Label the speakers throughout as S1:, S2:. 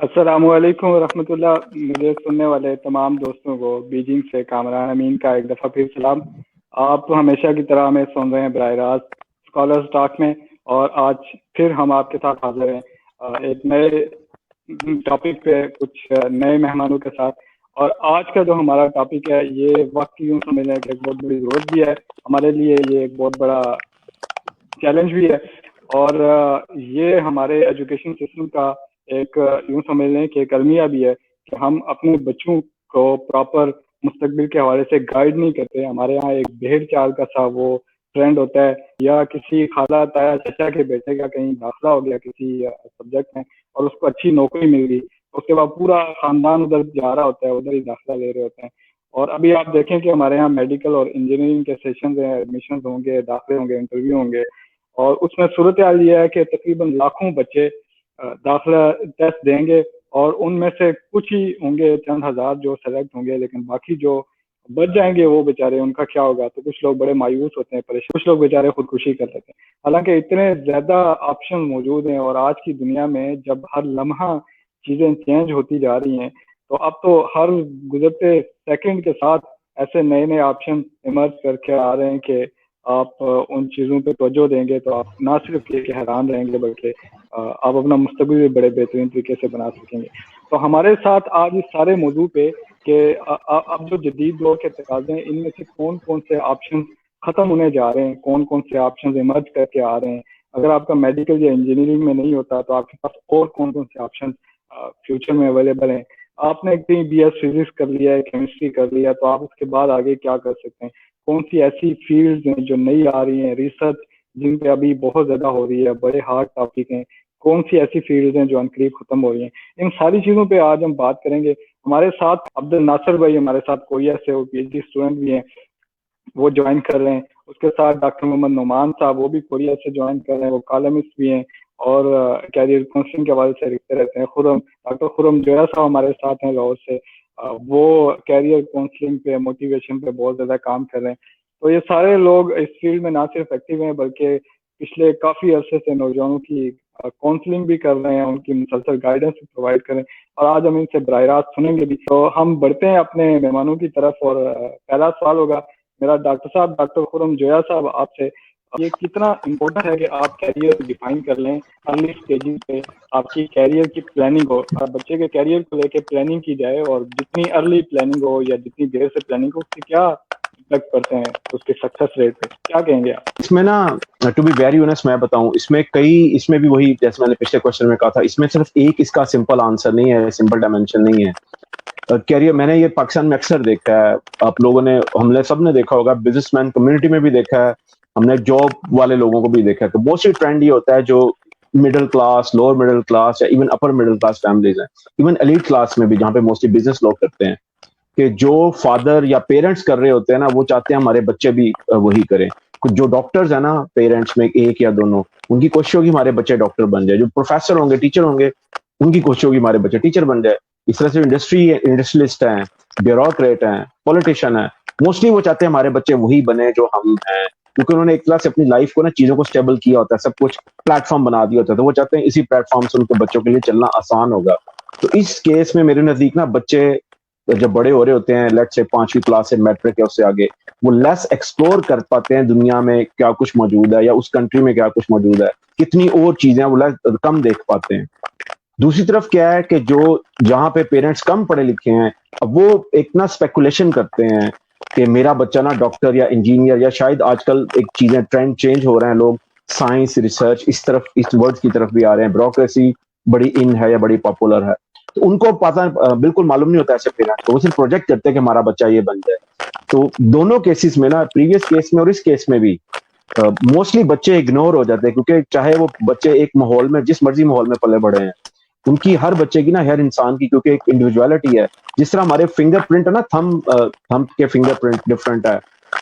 S1: السلام علیکم ورحمۃ اللہ. مجھے سننے والے تمام دوستوں کو بیجنگ سے کامران امین کا ایک دفعہ پھر سلام. آپ ہمیشہ کی طرح ہمیں سن رہے ہیں براہ راست اسکالرز ٹاک میں، اور آج پھر ہم آپ کے ساتھ حاضر ہیں ایک نئے ٹاپک پہ، کچھ نئے مہمانوں کے ساتھ. اور آج کا جو ہمارا ٹاپک ہے یہ وقت یوں سمجھنا ہے کہ ایک بہت بڑی ضرورت بھی ہے ہمارے لیے، یہ ایک بہت بڑا چیلنج بھی ہے، اور یہ ہمارے ایجوکیشن سسٹم کا ایک یوں سمجھ لیں کہ ایک المیہ بھی ہے کہ ہم اپنے بچوں کو پراپر مستقبل کے حوالے سے گائیڈ نہیں کرتے. ہمارے یہاں ایک بھیڑ چال کا سا وہ ٹرینڈ ہوتا ہے، یا کسی خالہ تایا چچا کے بیٹے کا کہیں داخلہ ہو گیا کسی سبجیکٹ میں اور اس کو اچھی نوکری مل گئی، اس کے بعد پورا خاندان ادھر جا رہا ہوتا ہے، ادھر ہی داخلہ لے رہے ہوتے ہیں. اور ابھی آپ دیکھیں کہ ہمارے یہاں میڈیکل اور انجینئرنگ کے سیشنز ہیں، ایڈمیشنز ہوں گے، داخلے ہوں گے، انٹرویو ہوں گے، اور اس میں صورتحال یہ ہے کہ تقریباً لاکھوں بچے داخلہ ٹیسٹ دیں گے، اور ان میں سے کچھ ہی ہوں گے، چند ہزار جو سلیکٹ ہوں گے، لیکن باقی جو بچ جائیں گے وہ بیچارے ان کا کیا ہوگا؟ تو کچھ لوگ بڑے مایوس ہوتے ہیں، پریشان، کچھ لوگ بیچارے خودکشی کر لیتے ہیں. حالانکہ اتنے زیادہ آپشن موجود ہیں، اور آج کی دنیا میں جب ہر لمحہ چیزیں چینج ہوتی جا رہی ہیں، تو اب تو ہر گزرتے سیکنڈ کے ساتھ ایسے نئے نئے آپشن ایمرج کر کے آ رہے ہیں کہ آپ ان چیزوں پہ توجہ دیں گے تو آپ نہ صرف یہ کہ حیران رہیں گے، بلکہ آپ اپنا مستقبل بھی بڑے بہترین طریقے سے بنا سکیں گے. تو ہمارے ساتھ آج اس سارے موضوع پہ کہ اب جو جدید دور کے تقاضے ہیں، ان میں سے کون کون سے آپشن ختم ہونے جا رہے ہیں، کون کون سے آپشن ایمرج کر کے آ رہے ہیں. اگر آپ کا میڈیکل یا انجینئرنگ میں نہیں ہوتا تو آپ کے پاس اور کون کون سے آپشن فیوچر میں اویلیبل ہیں. آپ نے کہیں بی ایس فزکس کر لیا ہے، کیمسٹری کر لیا، تو آپ اس کے بعد آگے کیا کر سکتے ہیں؟ کون سی ایسی فیلڈز ہیں جو نئی آ رہی ہیں، ریسرچ جن پہ ابھی بہت زیادہ ہو رہی ہے، بڑے ہارڈ ٹاپک ہیں، کون سی ایسی فیلڈز ہیں جو انقریب ختم ہو رہی ہیں؟ ان ساری چیزوں پہ آج ہم بات کریں گے. ہمارے ساتھ عبد الناصر بھائی ہمارے ساتھ کوئیا سے، وہ پی ایچ ڈی اسٹوڈنٹ بھی ہیں، وہ جوائن کر رہے ہیں. اس کے ساتھ ڈاکٹر محمد نعمان صاحب، وہ بھی کوریا سے جوائن کر رہے ہیں، وہ کالمسٹ بھی ہیں اور کیریئر کاؤنسلنگ کے حوالے سے لکھتے رہتے ہیں. ڈاکٹر خرم جویا صاحب ہمارے ساتھ ہیں لاہور سے، وہ کیریئر کاؤنسلنگ پہ، موٹیویشن پہ بہت زیادہ کام کر رہے ہیں. تو یہ سارے لوگ اس فیلڈ میں نہ صرف ایکٹیو ہیں بلکہ پچھلے کافی عرصے سے نوجوانوں کی کاؤنسلنگ بھی کر رہے ہیں، ان کی مسلسل گائیڈنس بھی پرووائڈ کریں، اور آج ہم ان سے براہ راست سنیں گے بھی. تو ہم بڑھتے ہیں اپنے مہمانوں کی طرف، اور پہلا سوال ہوگا میرا ڈاکٹر صاحب، ڈاکٹر خرم جویا صاحب آپ سے. یہ کتنا امپورٹنٹ ہے کہ آپ کیریئر ڈیفائن کر لیں ارلی اسٹیجز پہ، آپ کی کیریئر کی پلاننگ ہو، بچے کے کیریئر کو لے کے پلاننگ کی جائے، اور جتنی ارلی پلاننگ ہو یا جتنی دیر سے پلاننگ ہو، اس سے کیا امپیکٹ پڑتے ہیں اس کے سکسیس ریٹ پہ؟ کیا کہیں گے آپ؟
S2: اس میں نا ٹو بی ویری آنیسٹ میں بتاؤں، اس میں بھی وہی جیسے میں نے پچھلے کوشچن میں کہا تھا، اس میں صرف ایک اس کا سمپل آنسر نہیں ہے، سمپل ڈائمینشن نہیں ہے. کیریئر میں نے یہ پاکستان میں اکثر دیکھا ہے، آپ لوگوں نے، ہم نے سب نے دیکھا ہوگا، بزنس مین کمیونٹی میں بھی دیکھا ہے، ہم نے جاب والے لوگوں کو بھی دیکھا ہے کہ موسٹلی ٹرینڈ یہ ہوتا ہے جو middle class, lower middle class یا even upper middle class families ہیں، ایون ایلیٹ کلاس میں بھی جہاں پہ موسٹلی بزنس لوگ کرتے ہیں، کہ جو فادر یا پیرنٹس کر رہے ہوتے ہیں نا، وہ چاہتے ہیں ہمارے بچے بھی وہی کریں. کچھ جو ڈاکٹرز ہیں نا، پیرنٹس میں ایک یا دونوں، ان کی کوشش ہوگی ہمارے بچے ڈاکٹر بن جائے. جو پروفیسر ہوں گے، ٹیچر ہوں گے، ان کی کوشش ہوگی ہمارے بچے ٹیچر بن جائے. اس طرح سے انڈسٹریلسٹ ہیں، بیوروکریٹ ہیں، پولیٹیشین ہیں، موسٹلی وہ چاہتے ہیں ہمارے بچے وہی بنے جو ہم ہیں، کیونکہ انہوں نے ایک طرح سے اپنی لائف کو نا چیزوں کو اسٹیبل کیا ہوتا ہے، سب کچھ پلیٹ فارم بنا دیا ہوتا ہے، تو وہ چاہتے ہیں اسی پلیٹ فارم سے ان کے بچوں کے لیے چلنا آسان ہوگا. تو اس کیس میں میرے نزدیک نا بچے جب بڑے ہو رہے ہوتے ہیں، لیٹ سے 5ویں کلاس سے میٹرک یا اس سے آگے، وہ لیس ایکسپلور کر پاتے ہیں دنیا میں کیا کچھ موجود ہے، یا اس کنٹری میں کیا کچھ موجود ہے، کتنی اور چیزیں وہ کم دیکھ پاتے ہیں. دوسری طرف کیا ہے کہ جو جہاں پہ پیرنٹس کم پڑھے لکھے ہیں، اب وہ ایک نا اسپیکولیشن کرتے ہیں کہ میرا بچہ نا ڈاکٹر یا انجینئر، یا شاید آج کل ایک چیزیں ٹرینڈ چینج ہو رہے ہیں، لوگ سائنس ریسرچ اس طرف، اس ورڈ کی طرف بھی آ رہے ہیں، بیوروکریسی بڑی ان ہے یا بڑی پاپولر ہے. تو ان کو پتا بالکل معلوم نہیں ہوتا ایسے پیرنٹس کو، وہ صرف پروجیکٹ کرتے ہیں کہ ہمارا بچہ یہ بن جائے. تو دونوں کیسز میں نا، پریویس کیس میں اور اس کیس میں بھی موسٹلی بچے اگنور ہو جاتے ہیں، کیونکہ چاہے وہ بچے ایک ماحول میں، جس مرضی ماحول میں پلے بڑے ہیں، ان کی ہر بچے کی نا، ہر انسان کی، کیونکہ ایک انڈیویجویلٹی ہے. جس طرح ہمارے فنگر پرنٹ ہے نا، تھم کے فنگر پرنٹ ڈفرنٹ ہے،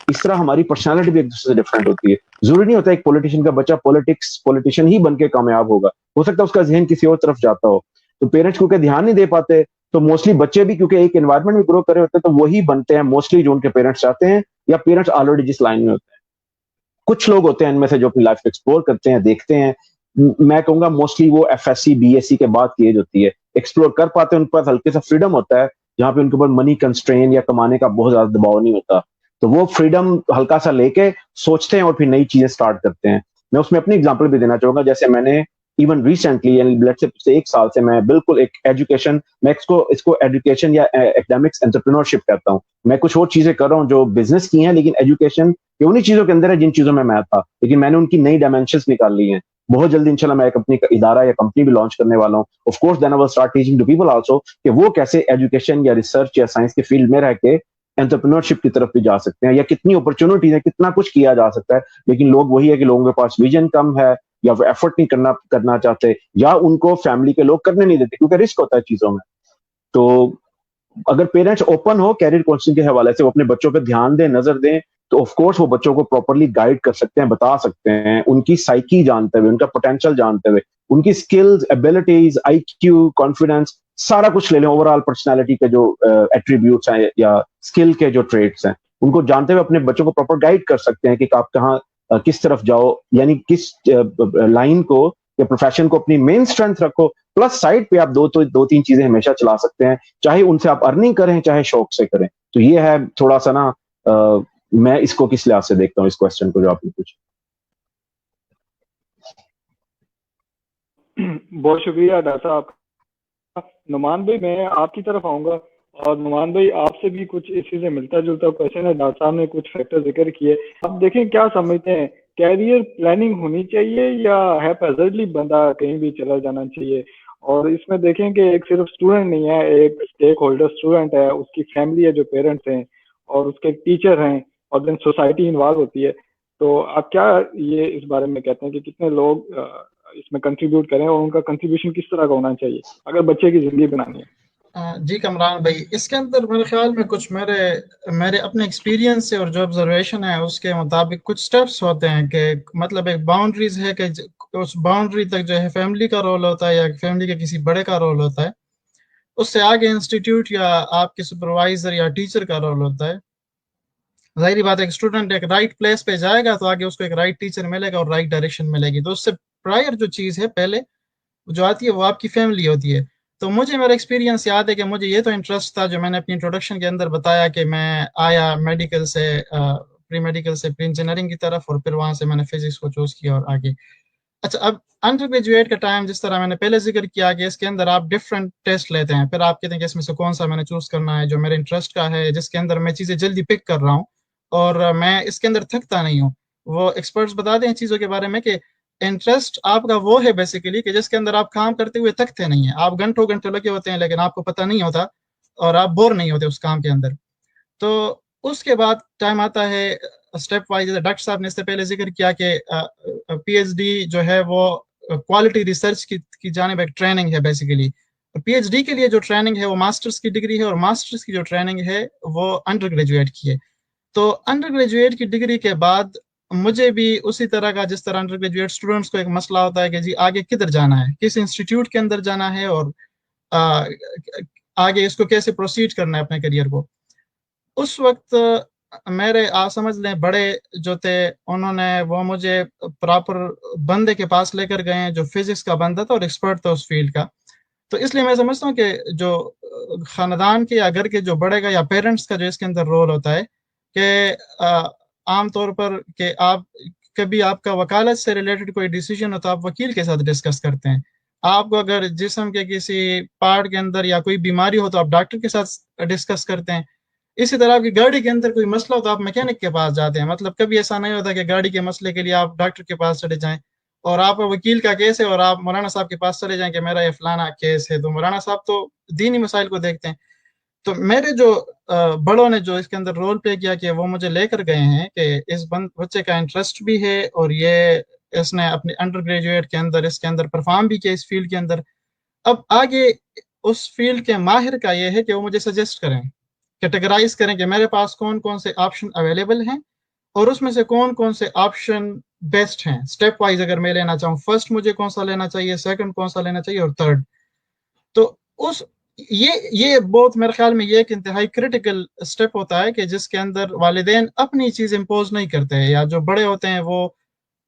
S2: اس طرح ہماری پرسنالٹی بھی ایک دوسرے سے ڈفرنٹ ہوتی ہے. ضروری نہیں ہوتا ایک پولیٹیشین کا بچہ پولیٹیشین ہی بن کے کامیاب ہوگا، ہو سکتا ہے اس کا ذہن کسی اور طرف جاتا ہو. تو پیرنٹس کیونکہ دھیان نہیں دے پاتے، تو موسٹلی بچے بھی کیونکہ ایک انوائرمنٹ میں گرو کرے ہوتے ہیں، تو وہی بنتے ہیں موسٹلی جو ان کے پیرنٹس چاہتے ہیں، یا پیرنٹس آلریڈی جس لائن میں ہوتے ہیں. کچھ لوگ ہوتے ہیں ان میں سے جو اپنی لائف ایکسپلور کرتے ہیں، دیکھتے ہیں. میں کہوں گا موسٹلی وہ F S C, B S C کے بعد کی ایج ہوتی ہے. ایکسپلور کر پاتے ہیں, ان کے پاس ہلکے سا فریڈم ہوتا ہے جہاں پہ ان کے اوپر منی کنسٹرین یا کمانے کا بہت زیادہ دباؤ نہیں ہوتا, تو وہ فریڈم ہلکا سا لے کے سوچتے ہیں اور پھر نئی چیزیں سٹارٹ کرتے ہیں. میں اس میں اپنی اگزامپل بھی دینا چاہوں گا, جیسے میں نے ایون ریسنٹلی یعنی سے 1 سال سے میں بالکل ایک ایجوکیشن, میں اس کو ایجوکیشن یا اکیڈمکس انٹرپرینورشپ کہتا ہوں. میں کچھ اور چیزیں کر رہا ہوں جو بزنس کی ہیں, لیکن ایجوکیشن یہ انہی چیزوں کے اندر ہے جن چیزوں میں تھا, لیکن میں نے ان کی نئی ڈائمینشنز نکال لی ہیں. بہت جلدی انشاءاللہ میں ایک اپنی ادارہ یا کمپنی بھی لانچ کرنے والا ہوں. Of course then I will start teaching to people also کہ وہ کیسے ایجوکیشن یا ریسرچ یا سائنس کے فیلڈ میں رہ کے انٹرپرینورشپ کی طرف بھی جا سکتے ہیں, یا کتنی اپرچونٹیز ہیں, کتنا کچھ کیا جا سکتا ہے. لیکن لوگ وہی ہے کہ لوگوں کے پاس ویژن کم ہے, یا وہ ایفرٹ نہیں کرنا چاہتے, یا ان کو فیملی کے لوگ کرنے نہیں دیتے کیونکہ رسک ہوتا ہے چیزوں میں. تو اگر پیرنٹس اوپن ہو کیریئر کاؤنسلنگ کے حوالے سے, وہ اپنے بچوں پہ دھیان دیں, نظر دیں, تو آف کورس وہ بچوں کو پراپرلی گائیڈ کر سکتے ہیں, بتا سکتے ہیں, ان کی سائیکی جانتے ہوئے, ان کا پوٹینشیل جانتے ہوئے, ان کی سکلز, ایبلٹیز, آئی کیو, کانفیڈنس, سارا کچھ لے لیں, اوور آل پرسنالٹی کے جو ایٹریبیوٹس ہیں یا اسکل کے جو ٹریٹس ہیں, ان کو جانتے ہوئے اپنے بچوں کو پراپر گائیڈ کر سکتے ہیں کہ آپ کہاں کس طرف جاؤ, یعنی کس لائن کو یا پروفیشن کو اپنی مین اسٹرینتھ رکھو, پلس سائڈ پہ آپ دو تین چیزیں ہمیشہ چلا سکتے ہیں, چاہے ان سے آپ ارننگ کریں چاہے شوق سے کریں. تو یہ ہے تھوڑا سا نا, میں اس کو کس لحاظ سے دیکھتا ہوں اس کوسچن کو جو آپ نے پوچھا.
S1: بہت شکریہ ڈاکٹر صاحب. نعمان بھائی میں آپ کی طرف آؤں گا, اور نعمان بھائی آپ سے بھی کچھ اسی سے ملتا جلتا کوشچن ہے. ڈاکٹر صاحب نے کچھ فیکٹر ذکر کیے, اب دیکھیں کیا سمجھتے ہیں, کیریئر پلاننگ ہونی چاہیے یا ہیپیزرڈلی بندہ کہیں بھی چلا جانا چاہیے؟ اور اس میں دیکھیں کہ ایک صرف اسٹوڈنٹ نہیں ہے, ایک اسٹیک ہولڈر اسٹوڈنٹ ہے, اس کی فیملی ہے جو پیرنٹس ہیں, اور اس کے ٹیچر ہیں, اور دین سوسائٹی انوالو ہوتی ہے. تو آپ کیا یہ اس بارے میں کہتے ہیں کہ کتنے لوگ اس میں کنٹریبیوٹ کریں, اور ان کا کنٹریبیوشن کس طرح کا ہونا چاہیے اگر بچے کی زندگی بنانی ہے؟
S3: جی کمران بھائی, اس کے اندر میرے خیال میں کچھ میرے اپنے ایکسپیرینس سے اور جو آبزرویشن ہے اس کے مطابق کچھ سٹیپس ہوتے ہیں کہ مطلب ایک باؤنڈریز ہے کہ اس باؤنڈری تک جو ہے فیملی کا رول ہوتا ہے یا فیملی کے کسی بڑے کا رول ہوتا ہے, اس سے آگے انسٹیٹیوٹ یا آپ کے سپروائزر یا ٹیچر کا رول ہوتا ہے. ظاہری بات ہے ایک اسٹوڈنٹ ایک رائٹ پلیس پہ جائے گا تو آگے اس کو ایک رائٹ ٹیچر ملے گا اور رائٹ ڈائریکشن ملے گی. تو اس سے پرائر جو چیز ہے پہلے جو آتی ہے وہ آپ کی فیملی ہوتی ہے. تو مجھے میرا ایکسپیرینس یاد ہے کہ مجھے یہ تو انٹرسٹ تھا جو میں نے اپنی انٹروڈکشن کے اندر بتایا کہ میں آیا میڈیکل سے پری میڈیکل سے پری انجینئرنگ کی طرف, اور پھر وہاں سے میں نے فزکس کو چوز کیا اور آگے. اچھا, اب انڈر گریجویٹ کا ٹائم جس طرح میں نے پہلے ذکر کیا کہ اس کے اندر آپ ڈفرینٹ ٹیسٹ لیتے ہیں, پھر آپ کہتے ہیں کہ اس میں سے کون سا میں نے چوز کرنا ہے جو میرے انٹرسٹ کا ہے, جس کے اندر میں چیزیں جلدی پک کر رہا ہوں اور میں اس کے اندر تھکتا نہیں ہوں. وہ ایکسپرٹس بتا دیں چیزوں کے بارے میں کہ انٹرسٹ آپ کا وہ ہے بیسیکلی کہ جس کے اندر آپ کام کرتے ہوئے تھکتے نہیں ہیں, آپ گھنٹوں گھنٹے لگے ہوتے ہیں لیکن آپ کو پتہ نہیں ہوتا اور آپ بور نہیں ہوتے اس کام کے اندر. تو اس کے بعد ٹائم آتا ہے اسٹیپ وائز. ڈاکٹر صاحب نے اس سے پہلے ذکر کیا کہ پی ایچ ڈی جو ہے وہ کوالٹی ریسرچ کی جانب ایک ٹریننگ ہے بیسیکلی. پی ایچ ڈی کے لیے جو ٹریننگ ہے وہ ماسٹرز کی ڈگری ہے, اور ماسٹرز کی جو ٹریننگ ہے وہ انڈر گریجویٹ کی ہے. تو انڈر گریجویٹ کی ڈگری کے بعد مجھے بھی اسی طرح کا جس طرح انڈر گریجویٹ اسٹوڈنٹس کو ایک مسئلہ ہوتا ہے کہ جی آگے کدھر جانا ہے, کس انسٹیٹیوٹ کے اندر جانا ہے, اور آگے اس کو کیسے پروسیڈ کرنا ہے اپنے کریئر کو. اس وقت میرے سمجھ لیں بڑے جو تھے انہوں نے وہ مجھے پراپر بندے کے پاس لے کر گئے ہیں جو فزکس کا بندہ تھا اور ایکسپرٹ تھا اس فیلڈ کا. تو اس لیے میں سمجھتا ہوں کہ جو خاندان کے یا گھر کے جو بڑے کا یا پیرنٹس کا جو اس کے اندر رول ہوتا ہے کہ عام طور پر کہ آپ کبھی آپ کا وکالت سے ریلیٹڈ کوئی ڈیسیجن ہو تو آپ وکیل کے ساتھ ڈسکس کرتے ہیں. آپ کو اگر جسم کے کسی پارٹ کے اندر یا کوئی بیماری ہو تو آپ ڈاکٹر کے ساتھ ڈسکس کرتے ہیں. اسی طرح آپ کی گاڑی کے اندر کوئی مسئلہ ہو تو آپ میکینک کے پاس جاتے ہیں. مطلب کبھی ایسا نہیں ہوتا کہ گاڑی کے مسئلے کے لیے آپ ڈاکٹر کے پاس چلے جائیں اور آپ وکیل کا کیس ہے اور آپ مولانا صاحب کے پاس چلے جائیں کہ میرا یہ فلانا کیس ہے. تو مولانا صاحب تو دینی مسائل کو دیکھتے ہیں. تو میرے جو بڑوں نے جو اس کے اندر رول پلے کیا کہ وہ مجھے لے کر گئے ہیں کہ اس بچے کا انٹرسٹ بھی ہے اور یہ اس نے اپنے انڈر گریجویٹ کے اندر اس کے اندر پرفارم بھی کیا اس فیلڈ کے اندر. اب آگے اس فیلڈ کے ماہر کا یہ ہے کہ وہ مجھے سجیسٹ کریں, کیٹیگرائز کریں کہ میرے پاس کون کون سے آپشن اویلیبل ہیں اور اس میں سے کون کون سے آپشن بیسٹ ہیں. اسٹیپ وائز اگر میں لینا چاہوں, فرسٹ مجھے کون سا لینا چاہیے, سیکنڈ کون سا لینا چاہیے اور تھرڈ. تو اس یہ بہت میرے خیال میں یہ ایک انتہائی کریٹیکل اسٹیپ ہوتا ہے کہ جس کے اندر والدین اپنی چیز امپوز نہیں کرتے ہیں, یا جو بڑے ہوتے ہیں وہ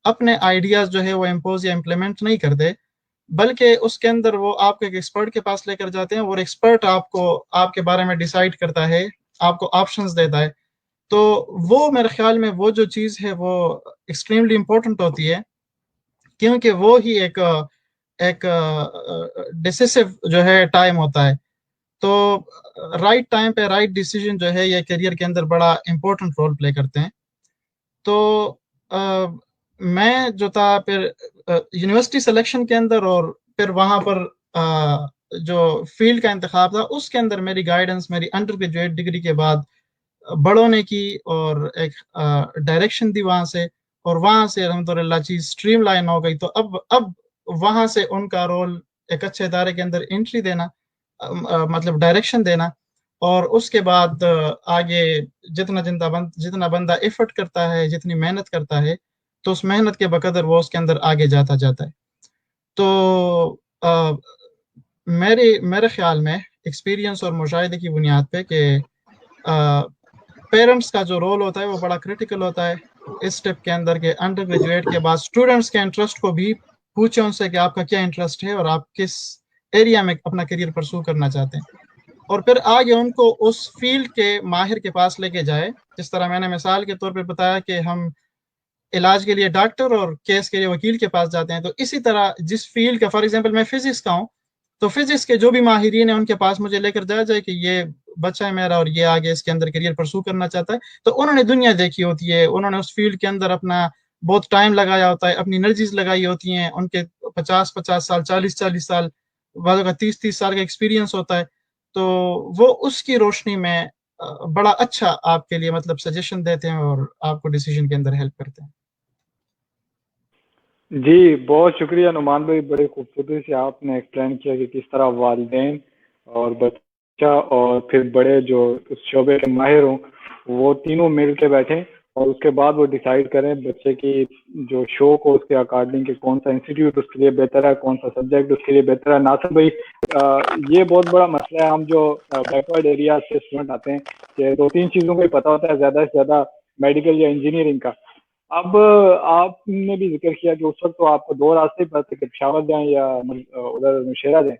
S3: اپنے آئیڈیاز جو ہے وہ امپوز یا امپلیمنٹ نہیں کرتے, بلکہ اس کے اندر وہ آپ کو ایک ایکسپرٹ کے پاس لے کر جاتے ہیں اور ایکسپرٹ آپ کو آپ کے بارے میں ڈیسائیڈ کرتا ہے، آپ کو آپشنز دیتا ہے. تو وہ میرے خیال میں وہ جو چیز ہے وہ ایکسٹریملی امپورٹنٹ ہوتی ہے، کیونکہ وہ ہی ایک ڈیسیسو جو ہے ٹائم ہوتا ہے. تو رائٹ ٹائم پہ رائٹ ڈیسیجن جو ہے یہ کیریئر کے اندر بڑا امپورٹنٹ رول پلے کرتے ہیں. تو میں جو تھا پھر یونیورسٹی سلیکشن کے اندر اور پھر وہاں پر جو فیلڈ کا انتخاب تھا اس کے اندر میری گائیڈنس میری انڈر گریجویٹ ڈگری کے بعد بڑوں نے کی اور ایک ڈائریکشن دی وہاں سے، اور وہاں سے الحمدللہ چیز اسٹریم لائن ہو گئی. تو اب وہاں سے ان کا رول ایک اچھے ادارے کے اندر انٹری دینا، مطلب ڈائریکشن دینا، اور اس کے بعد آگے جتنا بندہ ایفرٹ کرتا ہے، جتنی محنت کرتا ہے، تو اس محنت کے بقدر وہ اس کے اندر آگے جاتا ہے. تو میرے خیال میں ایکسپیرینس اور مشاہدے کی بنیاد پہ کہ پیرنٹس کا جو رول ہوتا ہے وہ بڑا کریٹیکل ہوتا ہے اس سٹیپ کے اندر، کہ انڈر گریجویٹ کے بعد اسٹوڈنٹس کے انٹرسٹ کو بھی پوچھیں ان سے کہ آپ کا کیا انٹرسٹ ہے اور آپ کس ایریا میں اپنا کیریئر پرسو کرنا چاہتے ہیں، اور پھر آگے ان کو اس فیلڈ کے ماہر کے پاس لے کے جائے. جس طرح میں نے مثال کے طور پہ بتایا کہ ہم علاج کے لیے ڈاکٹر اور کیس کے لیے وکیل کے پاس جاتے ہیں، تو اسی طرح جس فیلڈ کا، فار ایگزامپل میں فزکس کا ہوں، تو فزکس کے جو بھی ماہرین ہیں ان کے پاس مجھے لے کر جایا جائے کہ یہ بچہ ہے میرا اور یہ آگے اس کے اندر کیریئر پرسو کرنا چاہتا ہے. تو انہوں نے دنیا دیکھی ہوتی ہے، انہوں نے اس فیلڈ کے اندر اپنا بہت ٹائم لگایا ہوتا ہے، اپنی انرجیز لگائی ہوتی ہیں، ان کے 50 سال 40 سال بعض کا 30 سال کا ایکسپیرینس ہوتا ہے. تو وہ اس کی روشنی میں بڑا اچھا آپ کے لیے مطلب سجیشن دیتے ہیں اور آپ کو ڈیسیجن کے اندر ہیلپ کرتے ہیں.
S1: جی بہت شکریہ نعمان بھائی، بڑے خوبصورتی سے آپ نے ایکسپلین کیا کہ کس طرح والدین اور بچہ اور پھر بڑے جو اس شعبے کے ماہر ہوں وہ تینوں مل کے بیٹھیں اور اس کے بعد وہ ڈیسائیڈ کریں بچے کی جو شوق ہو اس کے اکارڈنگ کہ کون سا انسٹیٹیوٹ اس کے لیے بہتر ہے، کون سا سبجیکٹ اس کے لیے بہتر ہے. ناصر بھائی یہ بہت بڑا مسئلہ ہے، ہم جو بیکورڈ ایریا سے اسٹوڈنٹ آتے ہیں کہ 2-3 چیزوں کا ہی پتہ ہوتا ہے زیادہ سے زیادہ میڈیکل یا انجینئرنگ کا. اب آپ نے بھی ذکر کیا کہ اس وقت تو آپ کو 2 راستے پتہ تھے کہ پشاور جائیں یا ادھر نوشہرہ جائیں.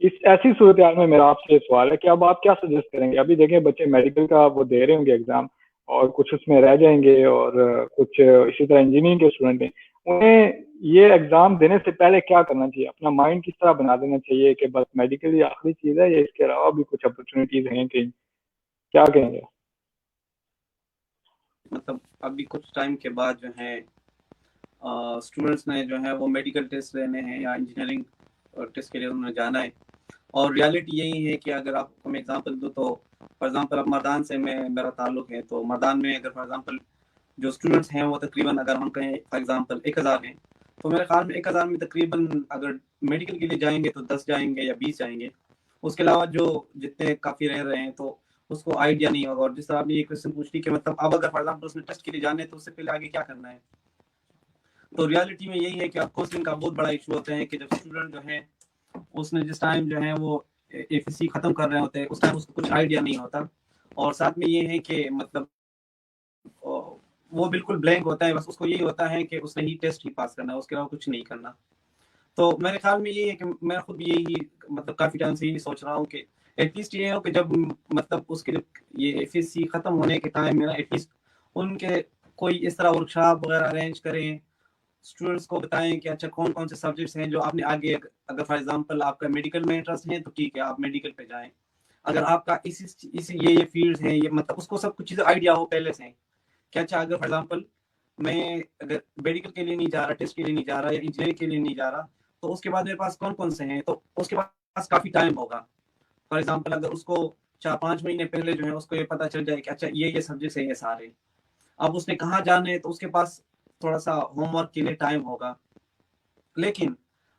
S1: اس ایسی صورتحال میں میرا آپ سے سوال ہے کہ اب آپ کیا سجیسٹ کریں گے؟ ابھی دیکھیں بچے میڈیکل کا وہ دے رہے ہوں گے ایگزام اور کچھ اس میں رہ جائیں گے اور کچھ اسی طرح انجینئرنگ کے اسٹوڈنٹ ہیں، انہیں یہ ایگزام دینے سے پہلے کیا کرنا چاہیے؟ اپنا مائنڈ کس طرح بنا دینا چاہیے کہ بس میڈیکل یہ آخری چیز ہے یا اس کے علاوہ بھی کچھ اپرچونیٹیز ہیں کہیں؟ کیا کہیں گے؟
S4: مطلب ابھی کچھ ٹائم کے بعد جو ہے اسٹوڈنٹس نے جو ہے وہ میڈیکل ٹیسٹ لینے ہیں یا انجینئرنگ ٹیسٹ کے لیے انہوں نے جانا ہے، اور ریالٹی یہی ہے کہ اگر آپ کو میں ایگزامپل دوں تو فار ایگزامپل اب مردان سے میرا تعلق ہے، تو مردان میں اگر فار ایگزامپل جو اسٹوڈنٹس ہیں وہ تقریباً اگر ہم کہیں فار ایگزامپل 1000 ہیں، تو میرے خیال میں 1000 میں تقریباً اگر میڈیکل کے لیے جائیں گے تو 10 جائیں گے یا 20 جائیں گے. اس کے علاوہ جو جتنے کافی رہ رہے ہیں تو اس کو آئیڈیا نہیں ہوگا. اور جس طرح آپ نے یہ کوشچن پوچھ لی کہ مطلب اب اگر فار ایگزامپل اس نے ٹیسٹ کے لیے جانے تو اس سے پہلے آگے کیا کرنا ہے، تو ریالٹی میں یہی ہے کہ آپ کونسلنگ کا بہت بڑا ایشو ہوتا ہے کہ جب اسٹوڈنٹ جو ہے اس نے جس ٹائم جو ہے وہ APC ختم کر رہے ہوتے ہیں اس ٹائم اس کو کچھ آئیڈیا نہیں ہوتا، اور ساتھ میں یہ ہے کہ مطلب وہ بالکل بلینک ہوتا ہے، بس اس کو یہی ہوتا ہے کہ اس نے ہی ٹیسٹ ہی پاس کرنا ہے، اس کے علاوہ کچھ نہیں کرنا. تو میرے خیال میں یہ ہے کہ میں خود بھی یہی مطلب کافی ٹائم سے یہی سوچ رہا ہوں کہ ایٹ لیسٹ یہ ہو کہ جب مطلب اس کے یہ APC ختم ہونے کے ٹائم میں نا ایٹ لیسٹ ان کے کوئی اس طرح ورکشاپ وغیرہ ارینج کریں، اسٹوڈنٹس کو بتائیں کہ اچھا کون کون سے سبجیکٹس ہیں جو آپ نے آگے، اگر فار ایگزامپل آپ کا میڈیکل میں انٹرسٹ ہے تو ٹھیک ہے آپ میڈیکل پہ جائیں، اگر آپ کا اسی یہ فیلڈ ہیں، یہ مطلب اس کو سب کچھ چیزیں آئیڈیا ہو پہلے سے کہ اچھا اگر فار ایگزامپل میں اگر میڈیکل کے لیے نہیں جا رہا، ٹیسٹ کے لیے نہیں جا رہا یا انجینئرنگ کے لیے نہیں جا رہا، تو اس کے بعد میرے پاس کون کون سے ہیں، تو اس کے پاس کافی ٹائم ہوگا. فار ایگزامپل اگر اس کو 4-5 مہینے پہلے جو ہے اس کو یہ پتہ چل جائے کہ اچھا یہ سبجیکٹس ہیں یہ سارے، اب اس نے کہاں جانے تو اس کے پاس تھوڑا سا ہوم ورک کے لیے ٹائم ہوگا. لیکن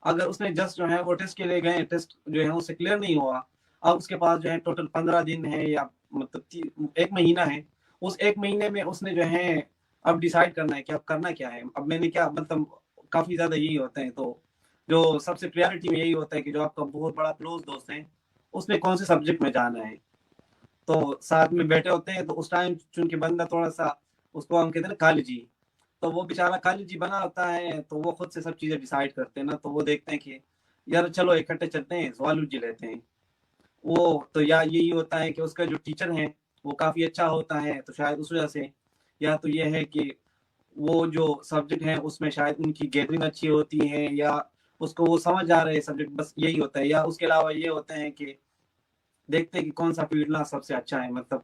S4: اگر اس نے جسٹ جو ہے وہ ٹیسٹ کے لیے گئے، ٹیسٹ جو ہے اس سے کلیئر نہیں ہوا، اب اس کے پاس جو ہے ٹوٹل 15 دن ہے یا مطلب 1 مہینہ ہے، اس 1 مہینے میں اس نے جو ہے اب ڈیسائیڈ کرنا ہے کہ اب کرنا کیا ہے. اب میں نے کیا مطلب کافی زیادہ یہی ہوتے ہیں، تو جو سب سے پریارٹی میں یہی ہوتا ہے کہ جو آپ کا بہت بڑا کلوز دوست ہے اس نے کون سے سبجیکٹ میں جانا ہے، تو ساتھ میں بیٹھے ہوتے ہیں. تو اس ٹائم چونکہ بندہ تھوڑا سا اس کو ہم کہتے ہیں نا کالجی، تو وہ بیچارہ کالج بنا ہوتا ہے تو وہ خود سے سب چیزیں ڈیسائیڈ کرتے ہیں نا, تو وہ دیکھتے ہیں کہ یار چلو اکٹھے چلتے ہیں زوالوجی لیتے ہیں. وہ تو یا یہی ہوتا ہے کہ اس کا جو ٹیچر ہے وہ کافی اچھا ہوتا ہے تو شاید اس وجہ سے, یا تو یہ ہے کہ وہ جو سبجیکٹ ہے اس میں شاید ان کی گیدرنگ اچھی ہوتی ہے, یا اس کو وہ سمجھ آ رہے سبجیکٹ, بس یہی ہوتا ہے. یا اس کے علاوہ یہ ہوتا ہے کہ دیکھتے ہیں کہ کون سا فیلڈ نا سب سے اچھا ہے, مطلب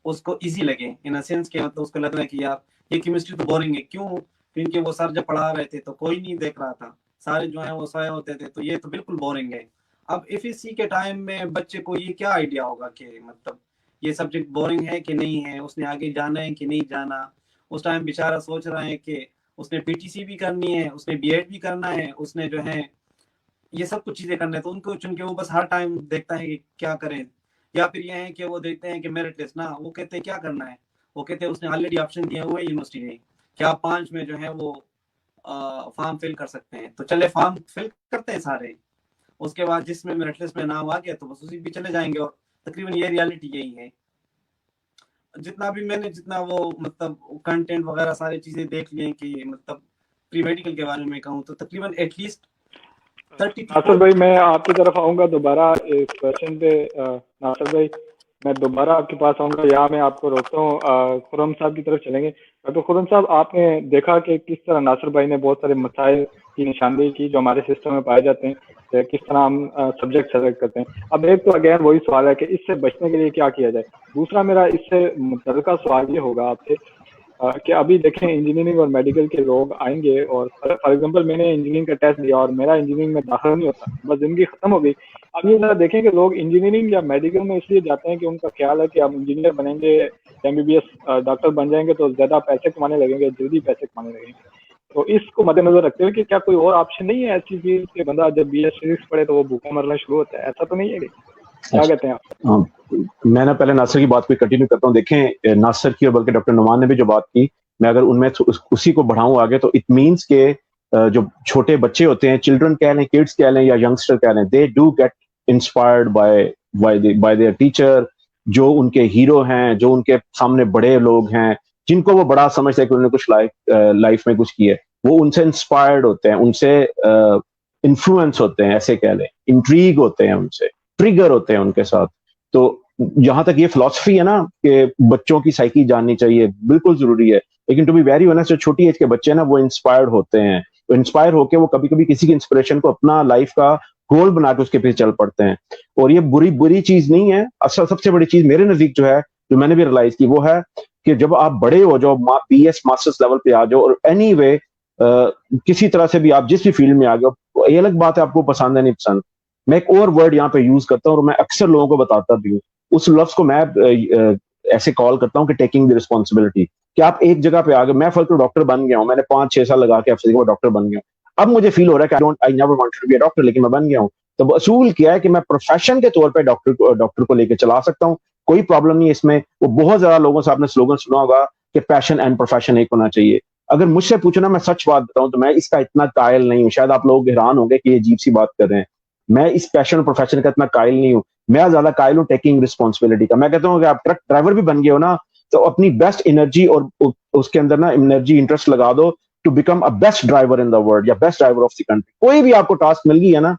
S4: اس کو ایزی لگے ان اے سینس کہ مطلب اس کو لگ رہا ہے کہ یار یہ کیمسٹری تو بورنگ ہے. کیوں؟ کیونکہ وہ سر جب پڑھا رہے تھے تو کوئی نہیں دیکھ رہا تھا, سارے جو ہیں وہ سوئے ہوتے تھے, تو یہ تو بالکل بورنگ ہے. اب ایف ایس سی کے ٹائم میں بچے کو یہ کیا آئیڈیا ہوگا کہ مطلب یہ سبجیکٹ بورنگ ہے کہ نہیں ہے, اس نے آگے جانا ہے کہ نہیں جانا. اس ٹائم بیچارہ سوچ رہا ہے کہ اس نے پی ٹی سی بھی کرنی ہے, اس نے بی ایڈ بھی کرنا ہے, اس نے جو ہے یہ سب کچھ چیزیں کرنا ہے. تو ان کو چونکہ وہ بس ہر ٹائم دیکھتا ہے کہ کیا کریں, یا پھر یہ ہے کہ وہ دیکھتے ہیں کہ میرٹ لسٹ نا, وہ کہتے ہیں کیا کرنا ہے, وہ کہتے ہیں اس نے آلریڈی آپشن دیا ہوا ہے یونیورسٹی نے کہ آپ 5 میں جو ہے وہ فارم فل کر سکتے ہیں. تو چلے فارم فل کرتے ہیں سارے, اس کے بعد جس میں میرٹ لسٹ میں نام آ گیا تو بس اسی بھی چلے جائیں گے. اور تقریباً یہ ریالٹی یہی ہے. جتنا بھی میں نے جتنا وہ مطلب کنٹینٹ وغیرہ ساری چیزیں دیکھ لی ہیں کہ مطلب پری میڈیکل کے بارے میں کہوں تو تقریباً ایٹ لیسٹ 30
S1: ناصر بھائی میں آپ کی طرف آؤں گا دوبارہ اس کوشچن پہ. ناصر بھائی میں دوبارہ آپ کے پاس آؤں گا, یا میں آپ کو روکتا ہوں, خرم صاحب کی طرف چلیں گے. تو خرم صاحب آپ نے دیکھا کہ کس طرح ناصر بھائی نے بہت سارے مسائل کی نشاندہی کی جو ہمارے سسٹم میں پائے جاتے ہیں, کس طرح ہم سبجیکٹ سلیکٹ کرتے ہیں. اب ایک تو اگین وہی سوال ہے کہ اس سے بچنے کے لیے کیا کیا جائے. دوسرا میرا اس سے متعلقہ سوال یہ ہوگا آپ سے کہ ابھی دیکھیں انجینئرنگ اور میڈیکل کے لوگ آئیں گے, اور فار ایگزامپل میں نے انجینئرنگ کا ٹیسٹ دیا اور میرا انجینئرنگ میں داخلہ نہیں ہوتا, بس زندگی ختم ہو گئی. اب یہ ذرا دیکھیں کہ لوگ انجینئرنگ یا میڈیکل میں اس لیے جاتے ہیں کہ ان کا خیال ہے کہ آپ انجینئر بنیں گے, M B B S doctor بن جائیں گے تو زیادہ پیسے کمانے لگیں گے, جلدی پیسے کمانے لگیں گے. تو اس کو مد نظر رکھتے ہوئے کہ کیا کوئی اور آپشن نہیں ہے ایسی چیز کہ بندہ جب بی ایس فزکس پڑھے تو وہ بھوکا مرنا شروع ہوتا ہے, ایسا تو نہیں ہے؟ کیا کہتے ہیں آپ؟
S2: میں نے پہلے ناصر کی بات کو کنٹینیو کرتا ہوں. دیکھیں ناصر کی اور بلکہ ڈاکٹر نعمان نے بھی جو بات کی, میں اگر ان میں اسی کو بڑھاؤں آگے تو اٹ مینس کہ جو چھوٹے بچے ہوتے ہیں, چلڈرن کہہ لیں, کڈس کہہ لیں یا ینگسٹر کہہ لیں, they do get inspired by their teacher, جو ان کے ہیرو ہیں, جو ان کے سامنے بڑے لوگ ہیں جن کو وہ بڑا سمجھتے ہیں کہ انہوں نے کچھ لائف میں کچھ کیا ہے, وہ ان سے انسپائرڈ ہوتے ہیں, ان سے انفلوئنس ہوتے ہیں, ایسے کہہ لیں, انٹریگ ہوتے ہیں, ان سے ٹریگر ہوتے ہیں ان کے ساتھ. تو جہاں تک یہ فلسفی ہے نا کہ بچوں کی سائیکی جاننی چاہیے, بالکل ضروری ہے, لیکن ٹو بی ویری آنیسٹ جو چھوٹی ایج کے بچے ہیں نا وہ انسپائرڈ ہوتے ہیں, انسپائر ہو کے وہ کبھی کبھی کسی کی انسپریشن کو اپنا لائف کا گول بنا کے اس کے پیچھے چل پڑتے ہیں. اور یہ بری چیز نہیں ہے. اصل سب سے بڑی چیز میرے نزدیک جو ہے, جو میں نے بھی ریلائز کی, وہ ہے کہ جب آپ بڑے ہو جاؤ, بی ایس ماسٹرز لیول پہ آ جاؤ, اور اینی وے کسی طرح سے بھی آپ جس بھی فیلڈ میں آ گئے, یہ الگ بات ہے آپ کو پسند ہے نہیں پسند. میں ایک اور ورڈ یہاں پہ یوز کرتا ہوں اور میں اکثر لوگوں کو بتاتا بھی ہوں, اس لفظ کو میں ایسے کال کرتا ہوں کہ ٹیکنگ دی رسپانسبلٹی. کہ آپ ایک جگہ پہ آ گئے, میں فرض ڈاکٹر بن گیا ہوں, میں نے 5-6 سال لگا کے افسری کو ڈاکٹر بن گیا ہوں, اب مجھے فیل ہو رہا ہے کہ I never wanted to be a doctor, لیکن میں بن گیا ہوں. تو اصول کیا ہے کہ میں پروفیشن کے طور پہ ڈاکٹر کو لے کے چلا سکتا ہوں, کوئی پرابلم نہیں اس میں. وہ بہت زیادہ لوگوں سے آپ نے سلوگن سنا ہوگا کہ پیشن اینڈ پروفیشن ایک ہونا چاہیے. اگر مجھ سے پوچھنا, میں سچ بات بتاؤں تو میں اس کا اتنا قائل نہیں ہوں. شاید آپ لوگ حیران ہوں گے کہ یہ عجیب سی بات کر رہے ہیں. میں اس پیشن اور پروفیشن کا اتنا قائل نہیں ہوں. میں زیادہ قائل ہوں ٹیکنگ رسپانسبلٹی کا. میں کہتا ہوں کہ آپ ٹرک ڈرائیور بھی بن گئے ہو نا, تو اپنی بیسٹ انرجی اور اس کے اندر نا انرجی انٹرسٹ لگا دو to become a best driver in the world یا best driver of the country. کوئی بھی آپ کو ٹاسک مل گئی ہے نا,